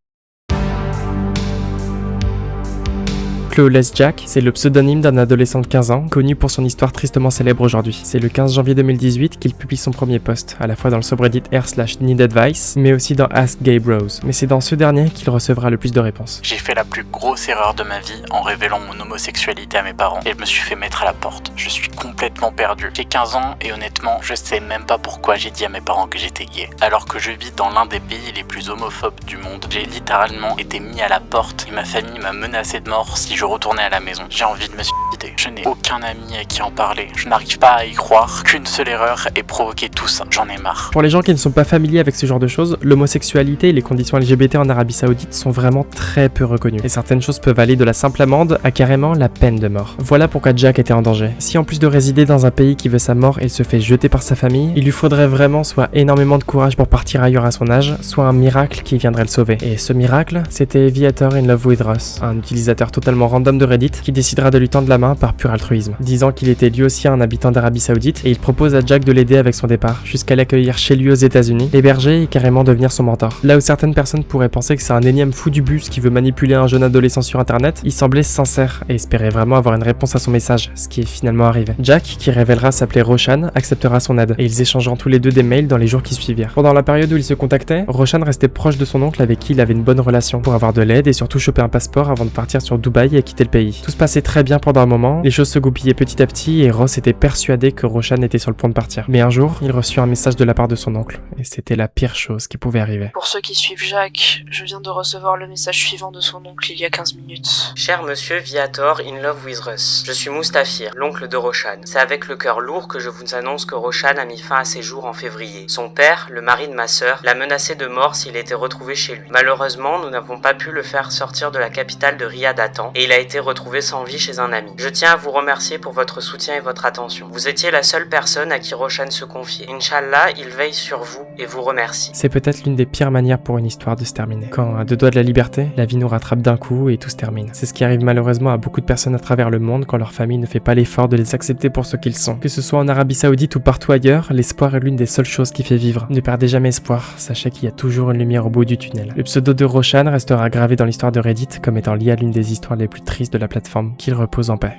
Clueless Jack, c'est le pseudonyme d'un adolescent de 15 ans, connu pour son histoire tristement célèbre aujourd'hui. C'est le 15 janvier 2018 qu'il publie son premier post, à la fois dans le subreddit r/needadvice, mais aussi dans Ask Gay Bros. Mais c'est dans ce dernier qu'il recevra le plus de réponses. J'ai fait la plus grosse erreur de ma vie en révélant mon homosexualité à mes parents, et je me suis fait mettre à la porte. Je suis complètement perdu. J'ai 15 ans et honnêtement, je sais même pas pourquoi j'ai dit à mes parents que j'étais gay. Alors que je vis dans l'un des pays les plus homophobes du monde, j'ai littéralement été mis à la porte et ma famille m'a menacé de mort si je retournais à la maison. J'ai envie de me suicider. Je n'ai aucun ami à qui en parler. Je n'arrive pas à y croire qu'une seule erreur ait provoqué tout ça. J'en ai marre. Pour les gens qui ne sont pas familiers avec ce genre de choses, l'homosexualité et les conditions LGBT en Arabie Saoudite sont vraiment très peu reconnues. Et certaines choses peuvent aller de la simple amende à carrément la peine de mort. Voilà pourquoi Jack était en danger. Si en plus de résider dans un pays qui veut sa mort et se fait jeter par sa famille, il lui faudrait vraiment soit énormément de courage pour partir ailleurs à son âge, soit un miracle qui viendrait le sauver. Et ce miracle, c'était Viator in Love with Ross, un utilisateur totalement random de Reddit qui décidera de lui tendre la main par pur altruisme, disant qu'il était lui aussi un habitant d'Arabie Saoudite et il propose à Jack de l'aider avec son départ, jusqu'à l'accueillir chez lui aux États-Unis, l'héberger et carrément devenir son mentor. Là où certaines personnes pourraient penser que c'est un énième fou du bus qui veut manipuler un jeune adolescent sur internet, il semblait sincère et espérait vraiment avoir une réponse à son message, ce qui est finalement arrivé. Jack, qui révélera s'appeler Roshan, acceptera son aide et ils échangeront tous les deux des mails dans les jours qui suivirent. Pendant la période où ils se contactaient, Roshan restait proche de son oncle avec qui il avait une bonne relation pour avoir de l'aide et surtout choper un passeport avant de partir sur Dubaï et quitter le pays. Tout se passait très bien pendant un moment, les choses se goupillaient petit à petit et Ross était persuadé que Roshan était sur le point de partir. Mais un jour, il reçut un message de la part de son oncle et c'était la pire chose qui pouvait arriver. Pour ceux qui suivent Jacques, je viens de recevoir le message suivant de son oncle il y a 15 minutes. Cher monsieur Viator in Love with Russ, je suis Moustafir, l'oncle de Roshan. C'est avec le cœur lourd que je vous annonce que Roshan a mis fin à ses jours en février. Son père, le mari de ma sœur, l'a menacé de mort s'il était retrouvé chez lui. Malheureusement, nous n'avons pas pu le faire sortir de la capitale de Riyad à temps et il a été retrouvé sans vie chez un ami. Je tiens à vous remercier pour votre soutien et votre attention. Vous étiez la seule personne à qui Roshan se confiait. Inch'Allah, il veille sur vous et vous remercie. C'est peut-être l'une des pires manières pour une histoire de se terminer. Quand, à 2 doigts de la liberté, la vie nous rattrape d'un coup et tout se termine. C'est ce qui arrive malheureusement à beaucoup de personnes à travers le monde quand leur famille ne fait pas l'effort de les accepter pour ce qu'ils sont. Que ce soit en Arabie Saoudite ou partout ailleurs, l'espoir est l'une des seules choses qui fait vivre. Ne perdez jamais espoir, sachez qu'il y a toujours une lumière au bout du tunnel. Le pseudo de Roshan restera gravé dans l'histoire de Reddit comme étant lié à l'une des histoires les plus tristes de la plateforme. Qu'il repose en paix.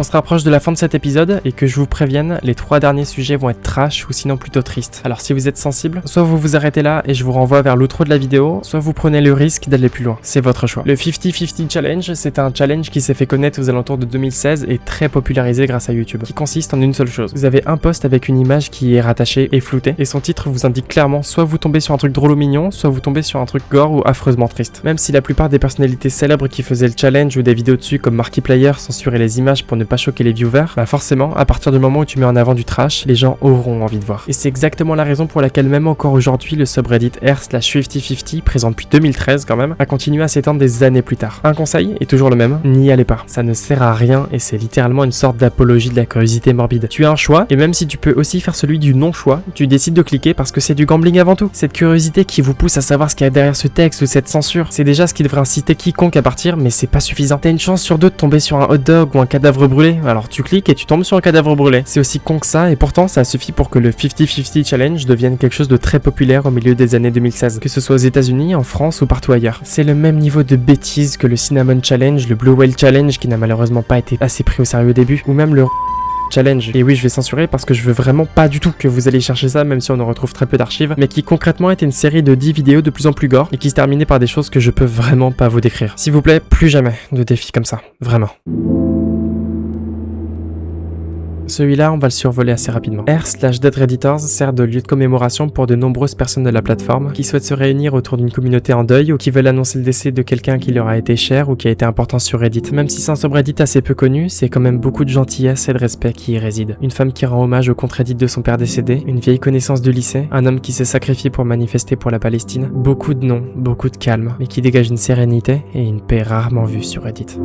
On se rapproche de la fin de cet épisode et que je vous prévienne, les 3 derniers sujets vont être trash ou sinon plutôt tristes. Alors si vous êtes sensible, soit vous vous arrêtez là et je vous renvoie vers l'outro de la vidéo, soit vous prenez le risque d'aller plus loin. C'est votre choix. Le 50-50 Challenge, c'est un challenge qui s'est fait connaître aux alentours de 2016 et très popularisé grâce à YouTube, qui consiste en une seule chose. Vous avez un post avec une image qui est rattachée et floutée, et son titre vous indique clairement soit vous tombez sur un truc drôle ou mignon, soit vous tombez sur un truc gore ou affreusement triste. Même si la plupart des personnalités célèbres qui faisaient le challenge ou des vidéos dessus comme Markiplier censuraient les images pour ne pas choquer les viewers, bah forcément, à partir du moment où tu mets en avant du trash, les gens auront envie de voir. Et c'est exactement la raison pour laquelle même encore aujourd'hui, le subreddit r/5050, présent depuis 2013 quand même, a continué à s'étendre des années plus tard. Un conseil est toujours le même, n'y allez pas. Ça ne sert à rien et c'est littéralement une sorte d'apologie de la curiosité morbide. Tu as un choix, et même si tu peux aussi faire celui du non-choix, tu décides de cliquer parce que c'est du gambling avant tout. Cette curiosité qui vous pousse à savoir ce qu'il y a derrière ce texte ou cette censure, c'est déjà ce qui devrait inciter quiconque à partir, mais c'est pas suffisant. T'as une chance sur 2 de tomber sur un hot dog ou un cadavre brûlé, alors tu cliques et tu tombes sur un cadavre brûlé. C'est aussi con que ça, et pourtant ça suffit pour que le 50-50 Challenge devienne quelque chose de très populaire au milieu des années 2016, que ce soit aux États-Unis, en France ou partout ailleurs. C'est le même niveau de bêtise que le Cinnamon Challenge, le Blue Whale Challenge qui n'a malheureusement pas été assez pris au sérieux au début, ou même le Challenge. Et oui, je vais censurer parce que je veux vraiment pas du tout que vous allez chercher ça, même si on en retrouve très peu d'archives, mais qui concrètement était une série de 10 vidéos de plus en plus gore et qui se terminait par des choses que je peux vraiment pas vous décrire. S'il vous plaît, plus jamais de défis comme ça. Vraiment. Celui-là, on va le survoler assez rapidement. r/deadredditors sert de lieu de commémoration pour de nombreuses personnes de la plateforme qui souhaitent se réunir autour d'une communauté en deuil ou qui veulent annoncer le décès de quelqu'un qui leur a été cher ou qui a été important sur Reddit. Même si c'est un subreddit assez peu connu, c'est quand même beaucoup de gentillesse et de respect qui y réside. Une femme qui rend hommage au compte Reddit de son père décédé, une vieille connaissance du lycée, un homme qui s'est sacrifié pour manifester pour la Palestine, beaucoup de noms, beaucoup de calme, mais qui dégage une sérénité et une paix rarement vue sur Reddit.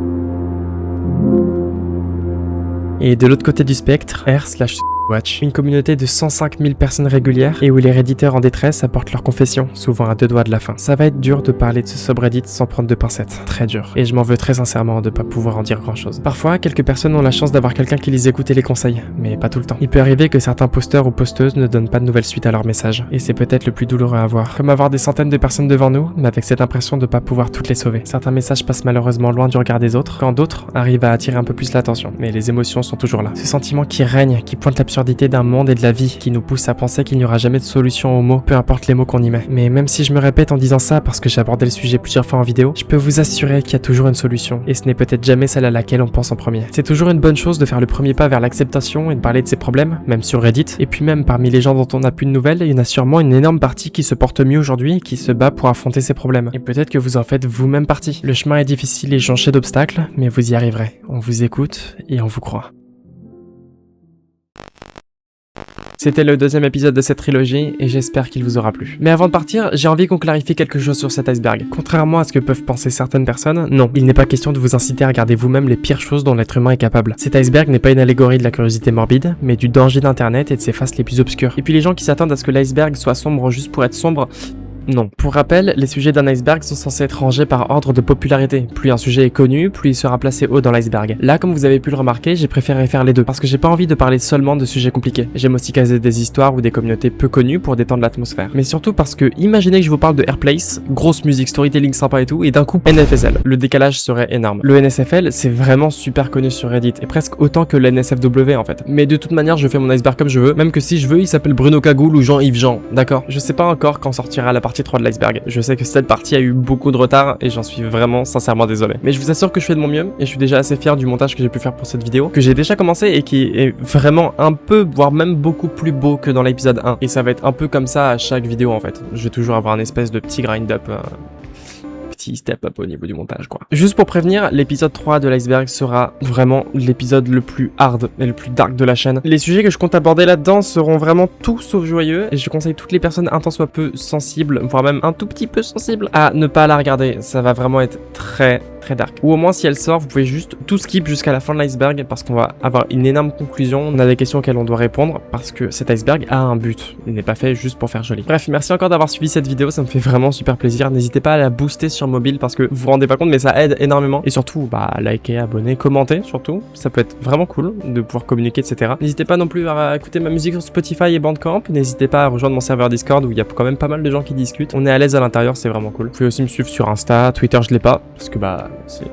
Et de l'autre côté du spectre, r/Watch, une communauté de 105 000 personnes régulières et où les redditeurs en détresse apportent leurs confessions, souvent à 2 doigts de la fin. Ça va être dur de parler de ce subreddit sans prendre de pincettes, très dur. Et je m'en veux très sincèrement de pas pouvoir en dire grand chose. Parfois, quelques personnes ont la chance d'avoir quelqu'un qui les écoute et les conseille, mais pas tout le temps. Il peut arriver que certains posteurs ou posteuses ne donnent pas de nouvelles suite à leurs messages, et c'est peut-être le plus douloureux à avoir. Comme avoir des centaines de personnes devant nous, mais avec cette impression de pas pouvoir toutes les sauver. Certains messages passent malheureusement loin du regard des autres, quand d'autres arrivent à attirer un peu plus l'attention, mais les émotions sont toujours là. Ce sentiment qui règne, qui pointe l'absurdité d'un monde et de la vie, qui nous pousse à penser qu'il n'y aura jamais de solution aux mots, peu importe les mots qu'on y met. Mais même si je me répète en disant ça parce que j'ai abordé le sujet plusieurs fois en vidéo, je peux vous assurer qu'il y a toujours une solution, et ce n'est peut-être jamais celle à laquelle on pense en premier. C'est toujours une bonne chose de faire le premier pas vers l'acceptation et de parler de ses problèmes, même sur Reddit, et puis même parmi les gens dont on n'a plus de nouvelles, il y en a sûrement une énorme partie qui se porte mieux aujourd'hui et qui se bat pour affronter ses problèmes. Et peut-être que vous en faites vous-même partie. Le chemin est difficile et jonché d'obstacles, mais vous y arriverez. On vous écoute et on vous croit. C'était le 2e épisode de cette trilogie et j'espère qu'il vous aura plu. Mais avant de partir, j'ai envie qu'on clarifie quelque chose sur cet iceberg. Contrairement à ce que peuvent penser certaines personnes, non, il n'est pas question de vous inciter à regarder vous-même les pires choses dont l'être humain est capable. Cet iceberg n'est pas une allégorie de la curiosité morbide, mais du danger d'internet et de ses faces les plus obscures. Et puis les gens qui s'attendent à ce que l'iceberg soit sombre juste pour être sombre, non. Pour rappel, les sujets d'un iceberg sont censés être rangés par ordre de popularité. Plus un sujet est connu, plus il sera placé haut dans l'iceberg. Là, comme vous avez pu le remarquer, j'ai préféré faire les deux, parce que j'ai pas envie de parler seulement de sujets compliqués. J'aime aussi caser des histoires ou des communautés peu connues pour détendre l'atmosphère. Mais surtout parce que, imaginez que je vous parle de Airplace, grosse musique, storytelling sympa et tout, et d'un coup, NFSL. Le décalage serait énorme. Le NSFL, c'est vraiment super connu sur Reddit, et presque autant que le NSFW en fait. Mais de toute manière, je fais mon iceberg comme je veux, même que si je veux, il s'appelle Bruno Cagoule ou Jean-Yves Jean, d'accord? Je sais pas encore quand sortira la partie 3 de l'iceberg. Je sais que cette partie a eu beaucoup de retard et j'en suis vraiment sincèrement désolé. Mais je vous assure que je fais de mon mieux et je suis déjà assez fier du montage que j'ai pu faire pour cette vidéo, que j'ai déjà commencé et qui est vraiment un peu, voire même beaucoup plus beau que dans l'épisode 1. Et ça va être un peu comme ça à chaque vidéo en fait. Je vais toujours avoir un espèce de petit grind-up, petit step-up au niveau du montage quoi. Juste pour prévenir, l'épisode 3 de l'iceberg sera vraiment l'épisode le plus hard et le plus dark de la chaîne. Les sujets que je compte aborder là-dedans seront vraiment tout sauf joyeux et je conseille toutes les personnes un tant soit peu sensibles, voire même un tout petit peu sensibles, à ne pas la regarder. Ça va vraiment être très dark. Ou au moins si elle sort, vous pouvez juste tout skip jusqu'à la fin de l'iceberg parce qu'on va avoir une énorme conclusion. On a des questions auxquelles on doit répondre parce que cet iceberg a un but. Il n'est pas fait juste pour faire joli. Bref, merci encore d'avoir suivi cette vidéo, ça me fait vraiment super plaisir. N'hésitez pas à la booster sur mobile parce que vous vous rendez pas compte mais ça aide énormément. Et surtout, liker, abonner, commenter surtout. Ça peut être vraiment cool de pouvoir communiquer, etc. N'hésitez pas non plus à écouter ma musique sur Spotify et Bandcamp. N'hésitez pas à rejoindre mon serveur Discord où il y a quand même pas mal de gens qui discutent. On est à l'aise à l'intérieur, c'est vraiment cool. Vous pouvez aussi me suivre sur Insta, Twitter je l'ai pas parce que c'est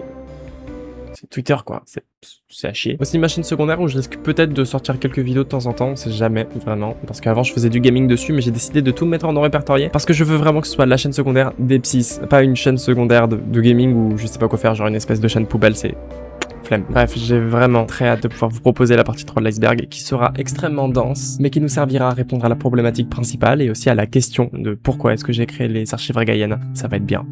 c'est Twitter quoi, c'est à chier. Aussi ma chaîne secondaire où je risque peut-être de sortir quelques vidéos de temps en temps, on sait jamais vraiment, parce qu'avant je faisais du gaming dessus, mais j'ai décidé de tout mettre en non répertorié, parce que je veux vraiment que ce soit la chaîne secondaire des psys, pas une chaîne secondaire de gaming où je sais pas quoi faire, genre une espèce de chaîne poubelle, c'est... flemme. Bref, j'ai vraiment très hâte de pouvoir vous proposer la partie 3 de l'iceberg qui sera extrêmement dense, mais qui nous servira à répondre à la problématique principale et aussi à la question de pourquoi est-ce que j'ai créé les archives régaliennes. Ça va être bien.